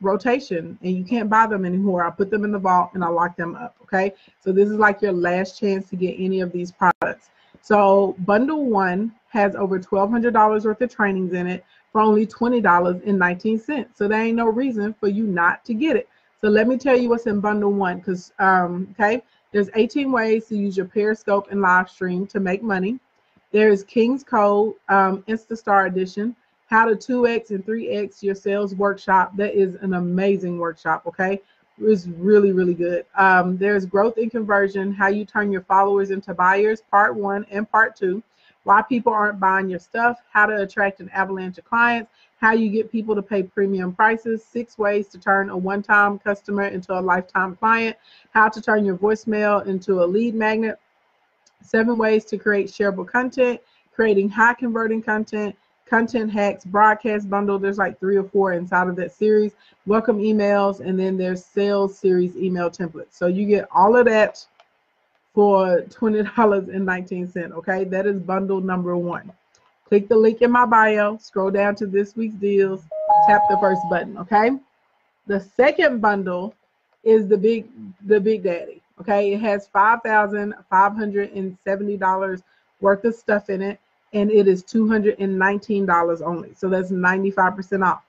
rotation and you can't buy them anymore. I put them in the vault and I lock them up, okay? So this is like your last chance to get any of these products. So bundle one has over $1,200 worth of trainings in it for only $20.19. So there ain't no reason for you not to get it. So let me tell you what's in bundle one, because okay, there's 18 ways to use your Periscope and live stream to make money. There's King's Code Instastar Edition, how to 2x and 3x your sales workshop. That is an amazing workshop, okay? It's really, really good. There's growth and conversion, how you turn your followers into buyers, part 1 and part 2. Why people aren't buying your stuff, how to attract an avalanche of clients, how you get people to pay premium prices, 6 ways to turn a one-time customer into a lifetime client, how to turn your voicemail into a lead magnet, 7 ways to create shareable content, creating high converting content, content hacks, broadcast bundle. There's like 3 or 4 inside of that series. Welcome emails, and then there's sales series email templates. So you get all of that for $20.19. Okay, that is bundle number 1. Click the link in my bio, scroll down to this week's deals, tap the first button. Okay, the second bundle is the big daddy. Okay, it has $5,570 worth of stuff in it, and it is $219 only. So that's 95% off.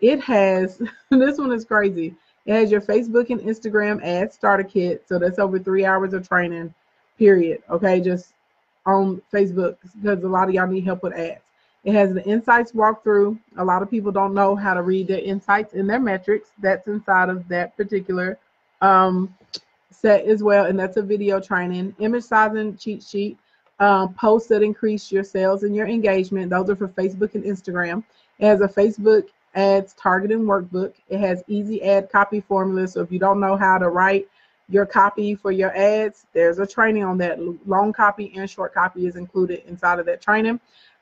It has, this one is crazy. It has your Facebook and Instagram ad starter kit. So that's over 3 hours of training, period. Okay, just on Facebook, because a lot of y'all need help with ads. It has the insights walkthrough. A lot of people don't know how to read their insights and their metrics. That's inside of that particular set as well, and that's a video training. Image sizing cheat sheet, posts that increase your sales and your engagement. Those are for Facebook and Instagram. It has a Facebook ads targeting workbook. It has easy ad copy formula. So if you don't know how to write your copy for your ads, there's a training on that. Long copy and short copy is included inside of that training.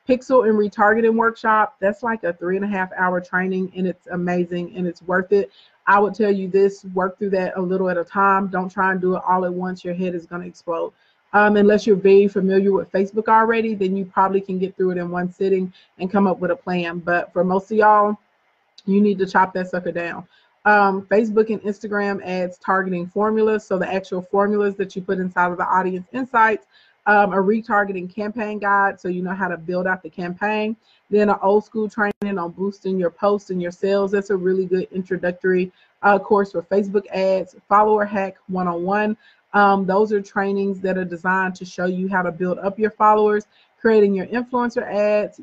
Pixel and retargeting workshop. That's like a 3.5-hour training, and it's amazing and it's worth it. I would tell you this, work through that a little at a time. Don't try and do it all at once. Your head is going to explode. Unless you're very familiar with Facebook already, then you probably can get through it in one sitting and come up with a plan. But for most of y'all, you need to chop that sucker down. Facebook and Instagram ads targeting formulas. So the actual formulas that you put inside of the audience insights. A retargeting campaign guide, so you know how to build out the campaign. Then an old school training on boosting your posts and your sales. That's a really good introductory course for Facebook ads. Follower hack 101. Those are trainings that are designed to show you how to build up your followers, creating your influencer ad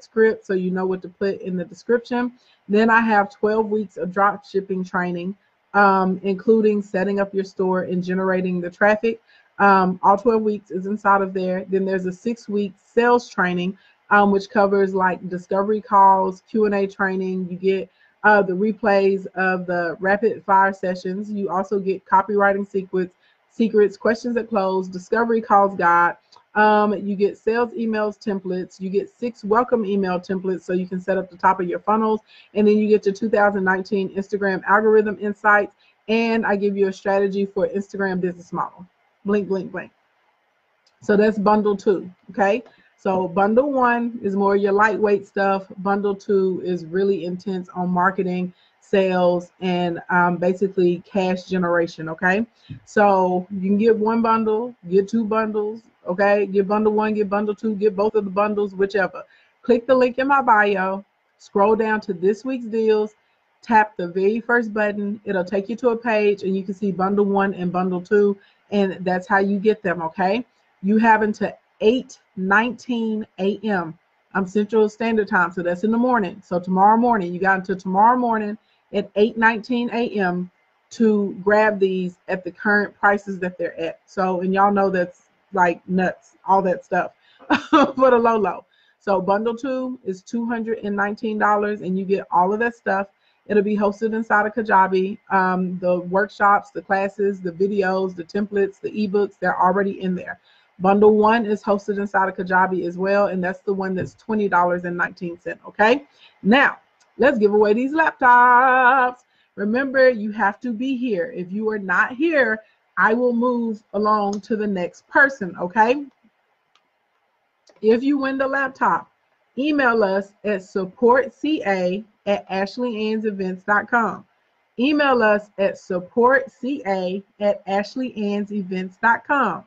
script so you know what to put in the description. Then I have 12 weeks of drop shipping training, including setting up your store and generating the traffic. All 12 weeks is inside of there. Then there's a 6-week sales training, which covers like discovery calls, Q&A training. You get the replays of the rapid fire sessions. You also get copywriting secrets, questions at close, discovery calls guide. You get sales emails templates. You get 6 welcome email templates so you can set up the top of your funnels. And then you get your 2019 Instagram algorithm insights. And I give you a strategy for Instagram business model. Blink, blink, blink. So that's bundle 2. Okay. So bundle 1 is more your lightweight stuff. Bundle 2 is really intense on marketing, sales, and basically cash generation. Okay. So you can get 1 bundle, get 2 bundles. Okay. Get bundle 1, get bundle 2, get both of the bundles, whichever. Click the link in my bio, scroll down to this week's deals, tap the very first button. It'll take you to a page and you can see bundle 1 and bundle 2. And that's how you get them. Okay. You have until 8:19 a.m. Central Standard Time. So that's in the morning. So tomorrow morning, you got until tomorrow morning at 8:19 a.m. to grab these at the current prices that they're at. So, and y'all know that's like nuts, all that stuff for the low. So bundle 2 is $219 and you get all of that stuff. It'll be hosted inside of Kajabi. The workshops, the classes, the videos, the templates, the ebooks, they're already in there. Bundle 1 is hosted inside of Kajabi as well, and that's the one that's $20.19. Okay, now let's give away these laptops. Remember, you have to be here. If you are not here, I will move along to the next person. Okay, if you win the laptop, email us at supportca@ashleyann's.events.com. Email us at supportca@ashleyann's.events.com.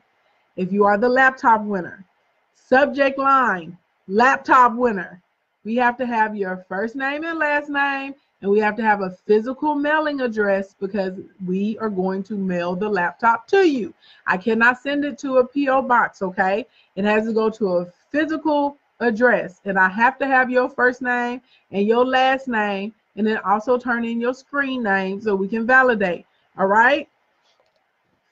If you are the laptop winner, subject line, laptop winner. We have to have your first name and last name, and we have to have a physical mailing address because we are going to mail the laptop to you. I cannot send it to a P.O. box, okay? It has to go to a physical address, and I have to have your first name and your last name, and then also turn in your screen name so we can validate, all right?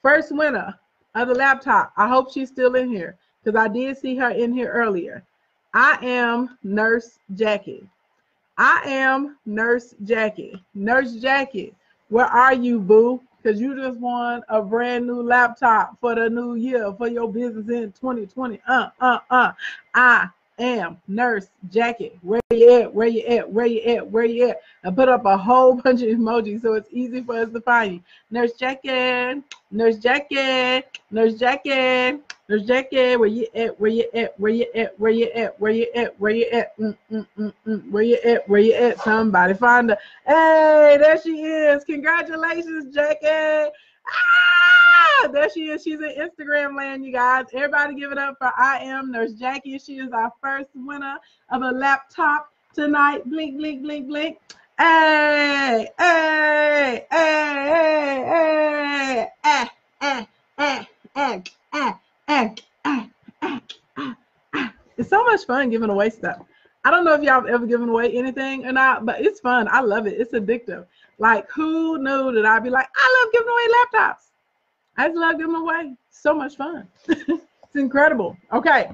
First winner of the laptop. I hope she's still in here because I did see her in here earlier. I am Nurse Jackie. I am Nurse Jackie. Nurse Jackie, where are you, boo? Because you just won a brand new laptop for the new year for your business in 2020. I am Nurse Jackie. Where you at? Where you at? Where you at? Where you at? I put up a whole bunch of emojis so it's easy for us to find you. Nurse Jackie. Nurse Jackie. Nurse Jackie. Nurse Jackie. Where you at? Where you at? Where you at? Where you at? Where you at? Where you at? Where you at? Where you at? Somebody find her. Hey, there she is. Congratulations, Jackie. Ah, there she is. She's in Instagram land, you guys. Everybody give it up for I am Nurse Jackie. She is our first winner of a laptop tonight. Blink, blink, blink, blink. Hey, hey, hey, hey, hey, It's so much fun giving away stuff. I don't know if y'all have ever given away anything or not, but it's fun. I love it. It's addictive. Like, who knew that I'd be like, I love giving away laptops. I just love giving them away. So much fun. It's incredible. Okay.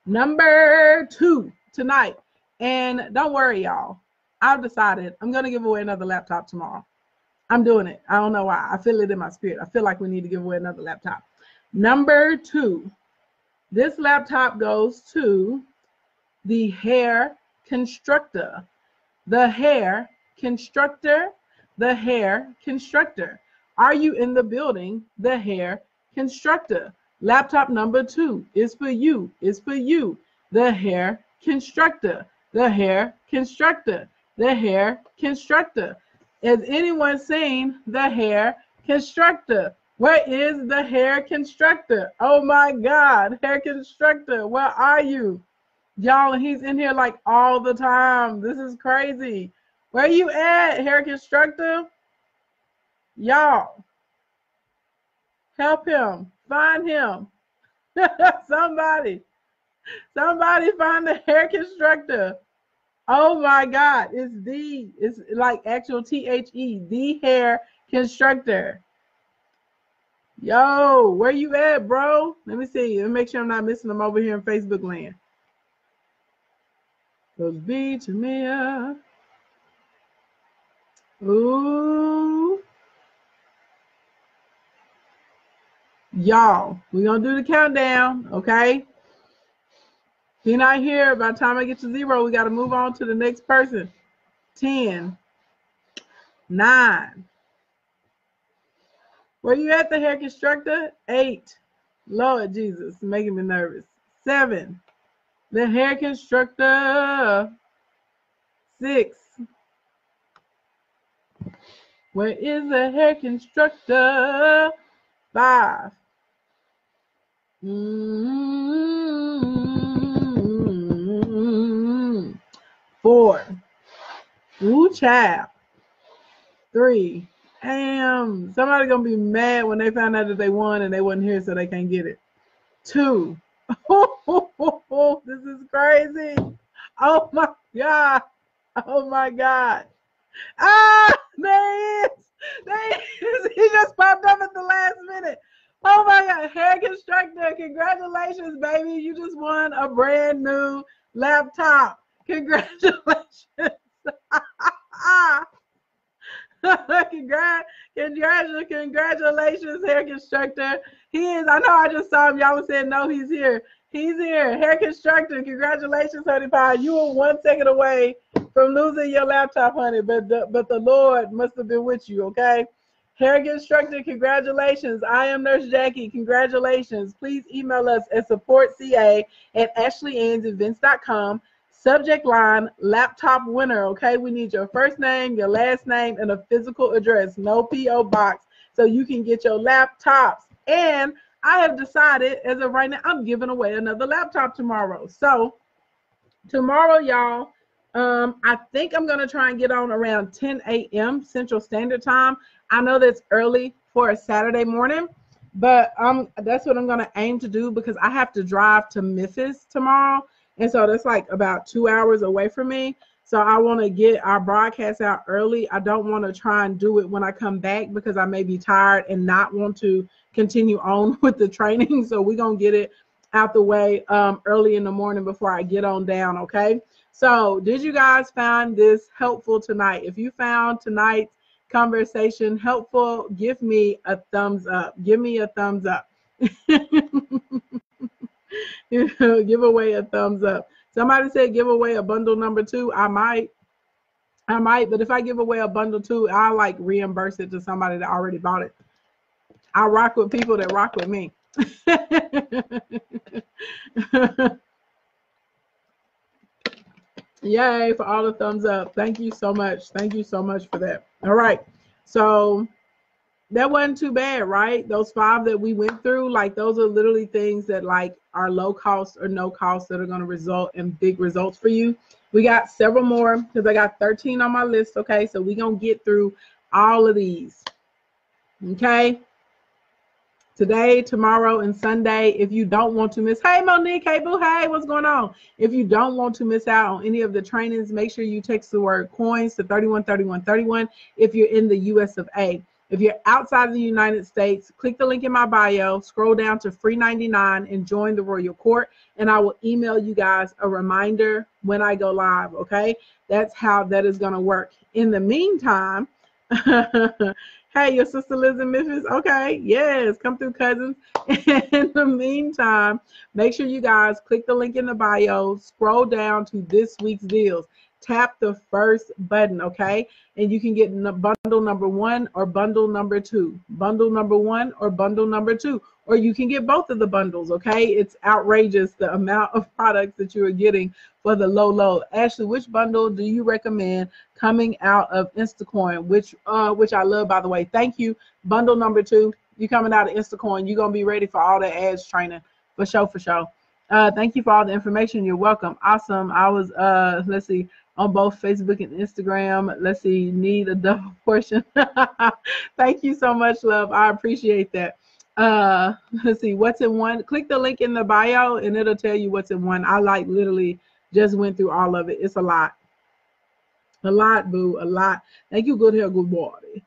Number 2 tonight. And don't worry, y'all. I've decided I'm going to give away another laptop tomorrow. I'm doing it. I don't know why. I feel it in my spirit. I feel like we need to give away another laptop. Number 2. This laptop goes to the hair constructor. The hair constructor. The hair constructor. Are you in the building? The hair constructor. Laptop number 2 is for you. Is for you. The hair constructor. The hair constructor. The hair constructor. Has anyone seen the hair constructor? Where is the hair constructor? Oh my God, hair constructor, where are you? Y'all, he's in here like all the time. This is crazy. Where you at, hair constructor? Y'all, help him, find him. Somebody find the hair constructor. Oh my God. It's like actual THE, the hair constructor. Yo, where you at, bro? Let me see. Let me make sure I'm not missing them over here in Facebook land. Goes B to Mia. Ooh. Y'all, we're going to do the countdown, okay? If you're not here, by the time I get to 0, we got to move on to the next person. 10, 9. Where you at, the hair constructor? 8. Lord Jesus, making me nervous. 7. The hair constructor. 6. Where is the hair constructor? 5. 4. Ooh, child. 3. Damn, somebody gonna be mad when they find out that they won and they wasn't here, so they can't get it. 2. This is crazy. Oh my God. Oh my God. Ah, there it is. There it is. He just popped up at the last minute. Oh my God. Hair constructor, congratulations, baby. You just won a brand new laptop. Congratulations. Congratulations, hair constructor. He is. I know I just saw him. Y'all said no, he's here. He's here. Hair constructor. Congratulations, honey pie. You were 1 second away from losing your laptop, honey. But the Lord must have been with you, okay? Hair constructor, congratulations. I am Nurse Jackie. Congratulations. Please email us at supportca@ashleyann's.com. Subject line, laptop winner, okay? We need your first name, your last name, and a physical address, no P.O. box, so you can get your laptops. And I have decided, as of right now, I'm giving away another laptop tomorrow. So tomorrow, y'all, I think I'm going to try and get on around 10 a.m. Central Standard Time. I know that's early for a Saturday morning, but that's what I'm going to aim to do because I have to drive to Memphis tomorrow. And so that's like about 2 hours away from me. So I want to get our broadcast out early. I don't want to try and do it when I come back because I may be tired and not want to continue on with the training. So we're going to get it out the way early in the morning before I get on down, okay? So did you guys find this helpful tonight? If you found tonight's conversation helpful, give me a thumbs up. Give me a thumbs up. Give away a thumbs up. Somebody said give away a bundle number 2. I might, but if I give away a bundle 2, I'll like reimburse it to somebody that already bought it. I rock with people that rock with me. Yay for all the thumbs up. Thank you so much. Thank you so much for that. All right. So that wasn't too bad, right? Those 5 that we went through, like those are literally things that like are low cost or no cost that are going to result in big results for you. We got several more because I got 13 on my list. Okay, so we're going to get through all of these. Okay. Today, tomorrow, and Sunday. If you don't want to miss, hey Monique, hey boo, hey, what's going on? If you don't want to miss out on any of the trainings, make sure you text the word coins to 313131 if you're in the US of A. If you're outside of the United States, click the link in my bio, scroll down to free 99 and join the Royal Court, and I will email you guys a reminder when I go live, okay? That's how that is going to work. In the meantime, hey, your sister lives in Memphis? Okay, yes, come through, cousins. In the meantime, make sure you guys click the link in the bio, scroll down to this week's deals. Tap the first button, okay? And you can get bundle number 1 or bundle number 2. Bundle number 1 or bundle number 2. Or you can get both of the bundles, okay? It's outrageous the amount of products that you are getting for the low. Ashley, which bundle do you recommend coming out of Instacoin? Which I love, by the way. Thank you. Bundle number 2. You coming out of Instacoin. You're going to be ready for all the ads training. For sure. Thank you for all the information. You're welcome. Awesome. I was, let's see, on both Facebook and Instagram. Let's see, need a double portion. Thank you so much, love. I appreciate that. Let's see, what's in one? Click the link in the bio and it'll tell you what's in one. I like literally just went through all of it. It's a lot. A lot, boo, a lot. Thank you, good hair, good body.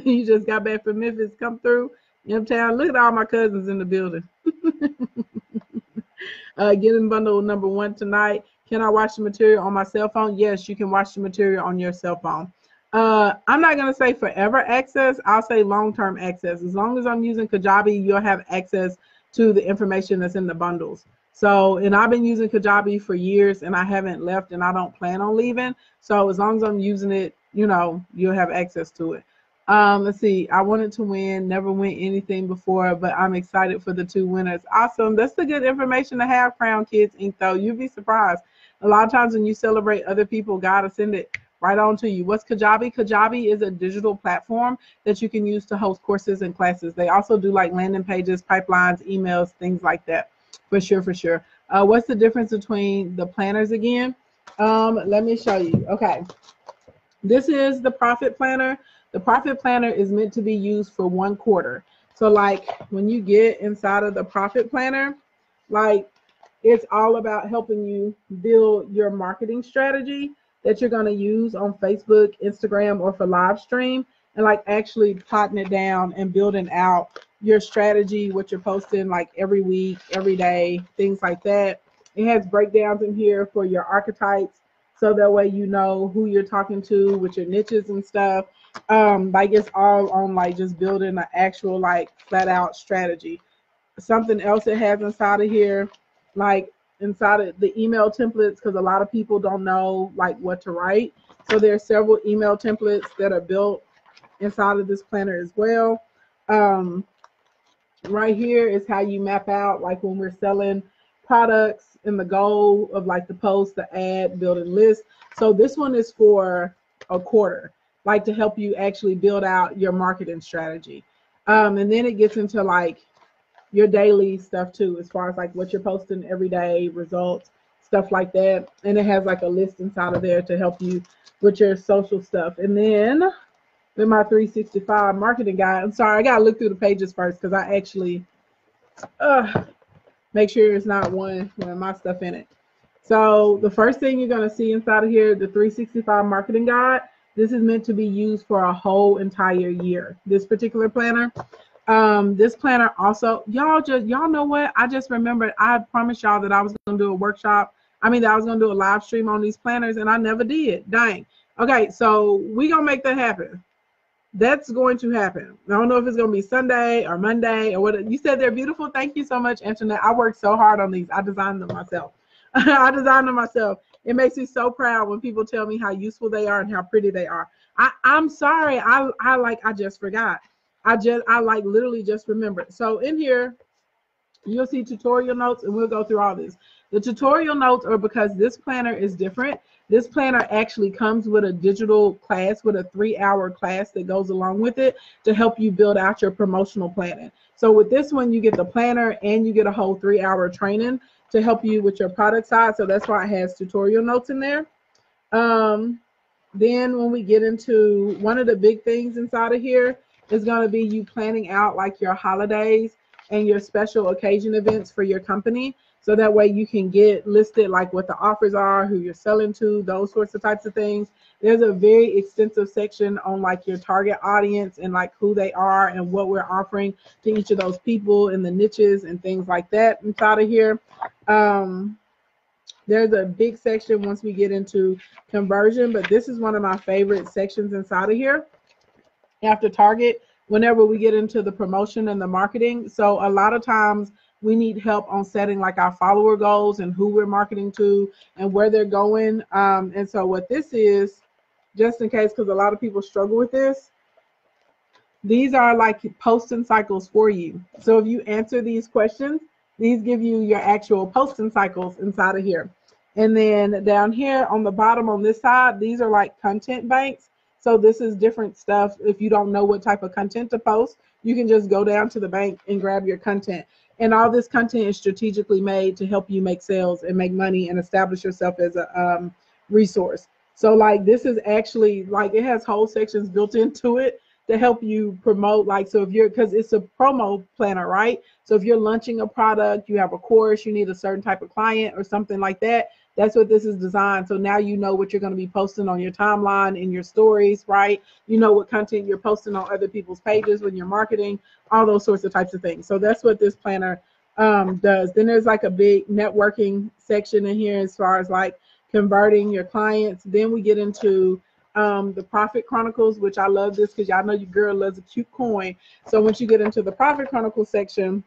You just got back from Memphis, come through M-Town. Look at all my cousins in the building. Getting bundle number 1 tonight. Can I watch the material on my cell phone? Yes, you can watch the material on your cell phone. I'm not going to say forever access. I'll say long-term access. As long as I'm using Kajabi, you'll have access to the information that's in the bundles. So, and I've been using Kajabi for years and I haven't left and I don't plan on leaving. So as long as I'm using it, you know, you'll have access to it. Let's see. I wanted to win, never win anything before, but I'm excited for the 2 winners. Awesome. That's the good information to have, Crown Kids Inc. though. You'd be surprised. A lot of times when you celebrate other people, God will send it right on to you. What's Kajabi? Kajabi is a digital platform that you can use to host courses and classes. They also do like landing pages, pipelines, emails, things like that. For sure, for sure. What's the difference between the planners again? Let me show you. Okay. This is the profit planner. The profit planner is meant to be used for 1 quarter. So like when you get inside of the profit planner, like it's all about helping you build your marketing strategy that you're going to use on Facebook, Instagram, or for live stream, and like actually plotting it down and building out your strategy, what you're posting like every week, every day, things like that. It has breakdowns in here for your archetypes, so that way you know who you're talking to with your niches and stuff. Like it's all on like just building an actual like flat out strategy. Something else it has inside of here, like inside of the email templates, because a lot of people don't know like what to write. So there are several email templates that are built inside of this planner as well. Right here is how you map out like when we're selling products and the goal of like the post, the ad, building lists. So this one is for a quarter, like to help you actually build out your marketing strategy. And then it gets into like your daily stuff too, as far as like what you're posting every day, results, stuff like that. And it has like a list inside of there to help you with your social stuff. And then with my 365 marketing guide, I'm sorry, I gotta look through the pages first because I actually make sure it's not one with my stuff in it. So the first thing you're gonna see inside of here, the 365 marketing guide. This is meant to be used for a whole entire year. This particular planner. This planner also, y'all know what? I just remembered I promised y'all that I was gonna do a workshop. I mean, that I was gonna do a live stream on these planners, and I never did. Dang. Okay, so we gonna make that happen. That's going to happen. I don't know if it's going to be Sunday or Monday or what. You said they're beautiful. Thank you so much, Antoinette. I worked so hard on these. I designed them myself. I designed them myself. It makes me so proud when people tell me how useful they are and how pretty they are. I'm sorry. I just forgot. I like literally just remembered. So in here, you'll see tutorial notes, and we'll go through all this. The tutorial notes are because this planner is different. This planner actually comes with a digital class, with a 3-hour class that goes along with it to help you build out your promotional planning. So with this one, you get the planner and you get a whole 3-hour training to help you with your product side. So that's why it has tutorial notes in there. Then when we get into one of the big things inside of here is going to be you planning out like your holidays and your special occasion events for your company. So that way you can get listed like what the offers are, who you're selling to, those sorts of types of things. There's a very extensive section on like your target audience and like who they are and what we're offering to each of those people and the niches and things like that inside of here. There's a big section once we get into conversion, but this is one of my favorite sections inside of here after target, whenever we get into the promotion and the marketing. So a lot of times we need help on setting like our follower goals and who we're marketing to and where they're going. And so what this is, just in case, because a lot of people struggle with this, these are like posting cycles for you. So if you answer these questions, these give you your actual posting cycles inside of here. And then down here on the bottom on this side, these are like content banks. So this is different stuff. If you don't know what type of content to post, you can just go down to the bank and grab your content. And all this content is strategically made to help you make sales and make money and establish yourself as a resource. So like this is actually like it has whole sections built into it to help you promote, like, so if you're, because it's a promo planner, right? So if you're launching a product, you have a course, you need a certain type of client or something like that, that's what this is designed. So now you know what you're going to be posting on your timeline, in your stories, right? You know what content you're posting on other people's pages when you're marketing, all those sorts of types of things. So that's what this planner does. Then there's like a big networking section in here as far as like converting your clients. Then we get into the Profit Chronicles, which I love this because y'all know your girl loves a cute coin. So once you get into the Profit Chronicles section,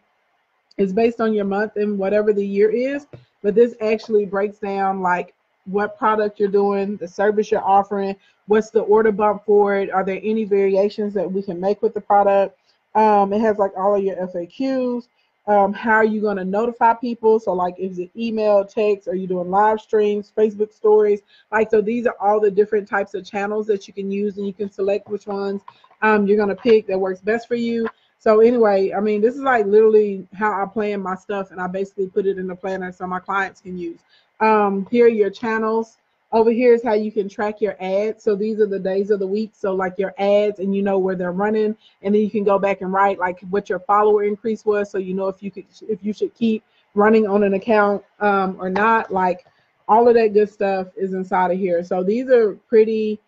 it's based on your month and whatever the year is, but this actually breaks down like what product you're doing, the service you're offering, what's the order bump for it, are there any variations that we can make with the product. It has like all of your FAQs. How are you going to notify people? So like, is it email, text, are you doing live streams, Facebook stories? Like, so these are all the different types of channels that you can use, and you can select which ones you're going to pick that works best for you. So anyway, I mean, this is like literally how I plan my stuff, and I basically put it in the planner so my clients can use. Here are your channels. Over here is how you can track your ads. So these are the days of the week. So like your ads, and you know where they're running, and then you can go back and write like what your follower increase was, so you know if you should keep running on an account or not. Like all of that good stuff is inside of here. So these are pretty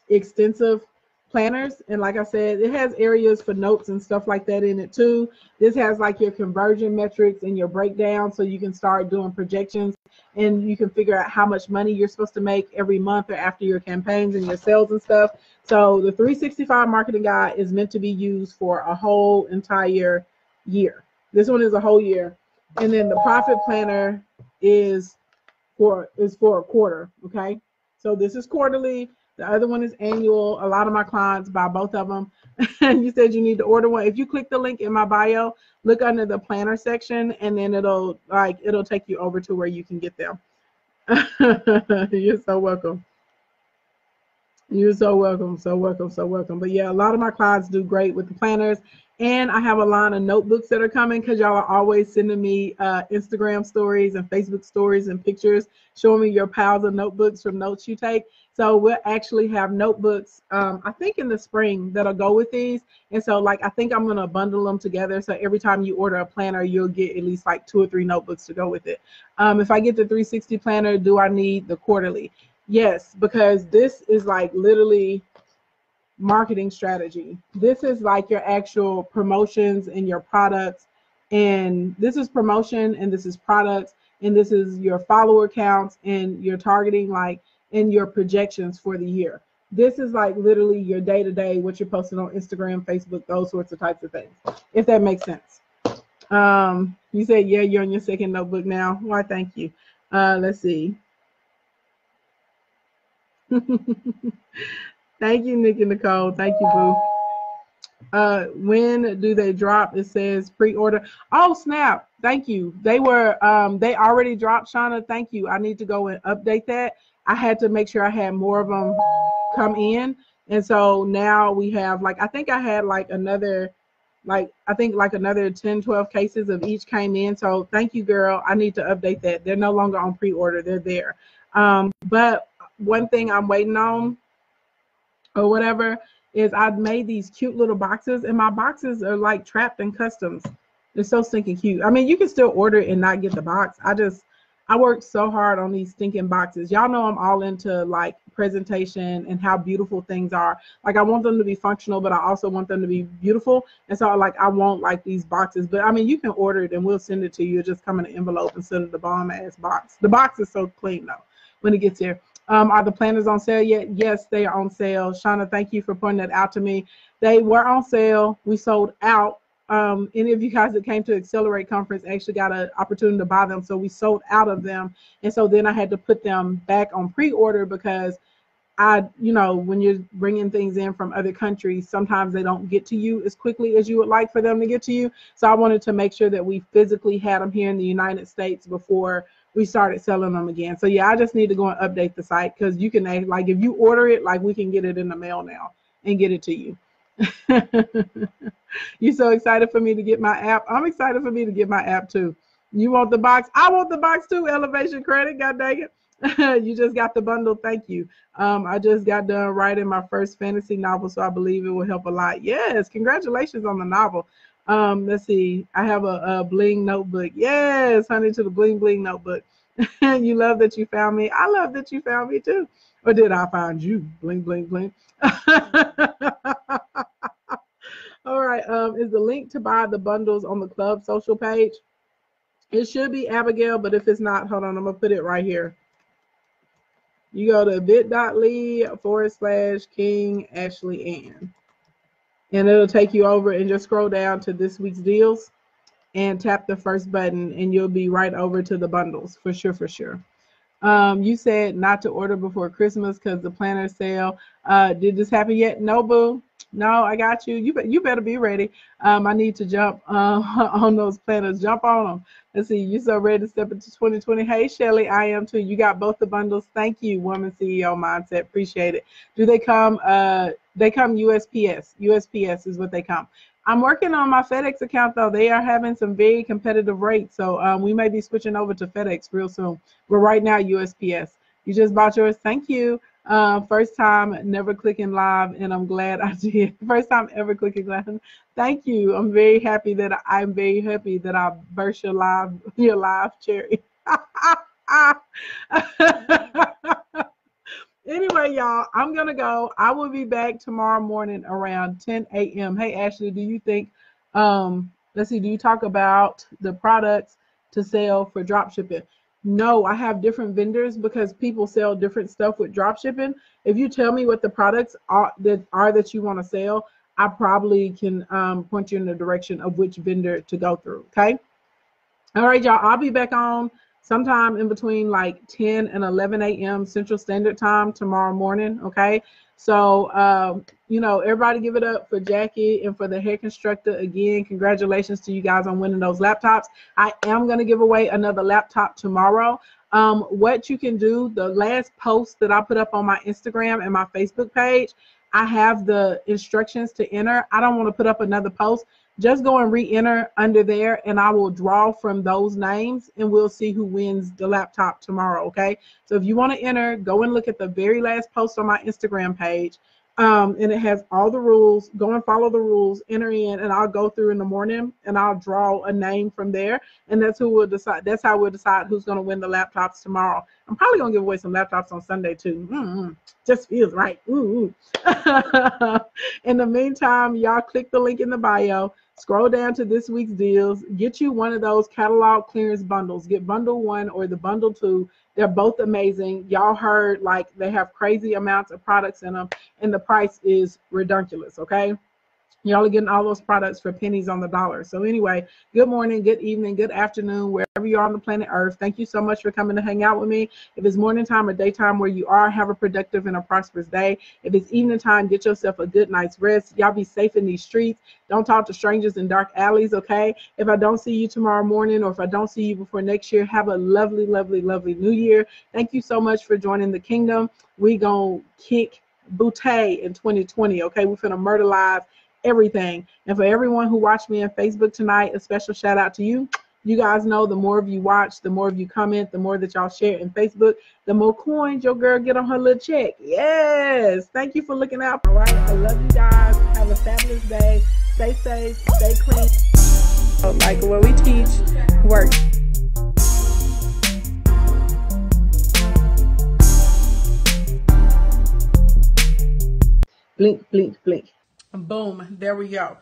extensive planners, and like I said, it has areas for notes and stuff like that in it too. This has like your conversion metrics and your breakdown, so you can start doing projections, and you can figure out how much money you're supposed to make every month or after your campaigns and your sales and stuff. So the 365 marketing guide is meant to be used for a whole entire year. This one is a whole year. And then the profit planner is for a quarter. Okay, so this is quarterly. The other one is annual. A lot of my clients buy both of them. And you said you need to order one. If you click the link in my bio, look under the planner section, and then it'll take you over to where you can get them. You're so welcome. You're so welcome, so welcome, so welcome. But yeah, a lot of my clients do great with the planners. And I have a line of notebooks that are coming, because y'all are always sending me Instagram stories and Facebook stories and pictures showing me your piles of notebooks from notes you take. So we'll actually have notebooks, I think in the spring, that'll go with these. And so like, I think I'm going to bundle them together. So every time you order a planner, you'll get at least like 2 or 3 notebooks to go with it. If I get the 360 planner, do I need the quarterly? Yes, because this is like literally marketing strategy. This is like your actual promotions and your products, and this is promotion, and this is products, and this is your follower counts and your targeting, like in your projections for the year. This is like literally your day-to-day, what you're posting on Instagram, Facebook, those sorts of types of things, if that makes sense. You said, yeah, you're on your second notebook now. Why, thank you. Let's see. Thank you, Nick and Nicole. Thank you, boo. When do they drop? It says pre-order. Oh, snap. Thank you. They already dropped, Shauna. Thank you. I need to go and update that. I had to make sure I had more of them come in. And so now we have like, I think I had like another 10, 12 cases of each came in. So thank you, girl. I need to update that. They're no longer on pre-order. They're there. But one thing I'm waiting on or whatever is I've made these cute little boxes, and my boxes are like trapped in customs. They're so stinking cute. I mean, you can still order it and not get the box. I worked so hard on these stinking boxes. Y'all know I'm all into like presentation and how beautiful things are. Like I want them to be functional, but I also want them to be beautiful. And so like I want like these boxes, but I mean, you can order it and we'll send it to you. It'll just come in an envelope instead of the bomb ass box. The box is so clean though when it gets here. Are the planners on sale yet? Yes, they are on sale. Shauna, thank you for pointing that out to me. They were on sale. We sold out. Any of you guys that came to Accelerate Conference actually got an opportunity to buy them. So we sold out of them. And so then I had to put them back on pre-order because when you're bringing things in from other countries, sometimes they don't get to you as quickly as you would like for them to get to you. So I wanted to make sure that we physically had them here in the United States before we started selling them again. So yeah, I just need to go and update the site, because you can like if you order it, like we can get it in the mail now and get it to you. You're so excited for me to get my app. I'm excited for me to get my app too. You want the box? I want the box too. Elevation Credit, god dang it. You just got the bundle. Thank you. I just got done writing my first fantasy novel, so I believe it will help a lot. Yes, congratulations on the novel. Let's see. I have a bling notebook. Yes, honey, to the bling bling notebook. You love that you found me. I love that you found me too. Or did I find you? Bling bling bling. All right. Is the link to buy the bundles on the club social page? It should be Abigail, but if it's not, hold on, I'm gonna put it right here. You go to bit.ly/King Ashley Ann, and it'll take you over, and just scroll down to this week's deals and tap the first button, and you'll be right over to the bundles for sure, for sure. You said not to order before Christmas because the planner sale. Did this happen yet? No, boo. No, I got you. You better be ready. I need to jump on those planners. Jump on them. Let's see. You so ready to step into 2020? Hey, Shelly, I am too. You got both the bundles. Thank you, Woman CEO Mindset. Appreciate it. Do they come? They come USPS. USPS is what they come. I'm working on my FedEx account though. They are having some very competitive rates, so we may be switching over to FedEx real soon. But right now, USPS. You just bought yours. Thank you. First time never clicking live, and I'm glad I did. First time ever clicking live. Thank you. I'm very happy that I burst your live cherry. Anyway, y'all, I'm gonna go. I will be back tomorrow morning around 10 a.m. Hey, Ashley, do you think? Let's see. Do you talk about the products to sell for drop shipping? No, I have different vendors because people sell different stuff with drop shipping. If you tell me what the products are that you want to sell, I probably can point you in the direction of which vendor to go through. Okay. All right, y'all. I'll be back on sometime in between like 10 and 11 a.m. Central Standard Time tomorrow morning. Okay. So, everybody give it up for Jackie and for the hair constructor. Again, congratulations to you guys on winning those laptops. I am going to give away another laptop tomorrow. What you can do, the last post that I put up on my Instagram and my Facebook page, I have the instructions to enter. I don't want to put up another post. Just go and re-enter under there, and I will draw from those names, and we'll see who wins the laptop tomorrow, okay? So if you want to enter, go and look at the very last post on my Instagram page, and it has all the rules. Go and follow the rules, enter in, and I'll go through in the morning, and I'll draw a name from there, and that's who will decide. That's how we'll decide who's going to win the laptops tomorrow. I'm probably going to give away some laptops on Sunday, too. Just feels right. Ooh. In the meantime, y'all click the link in the bio. Scroll down to this week's deals. Get you one of those catalog clearance bundles. Get bundle 1 or the bundle 2. They're both amazing. Y'all heard like they have crazy amounts of products in them, and the price is ridiculous, okay? Y'all are getting all those products for pennies on the dollar. So anyway, good morning, good evening, good afternoon, wherever you are on the planet Earth. Thank you so much for coming to hang out with me. If it's morning time or daytime where you are, have a productive and a prosperous day. If it's evening time, get yourself a good night's rest. Y'all be safe in these streets. Don't talk to strangers in dark alleys, okay? If I don't see you tomorrow morning, or if I don't see you before next year, have a lovely, lovely, lovely new year. Thank you so much for joining the kingdom. We gonna kick booty in 2020, okay? We're finna murderize everything. And for everyone who watched me on Facebook tonight, a special shout out to you. You guys know the more of you watch, the more of you comment, the more that y'all share in Facebook, the more coins your girl get on her little check. Yes. Thank you for looking out. All right. I love you guys. Have a fabulous day. Stay safe. Stay clean. Like what we teach, work. Blink, blink, blink. Boom. There we go.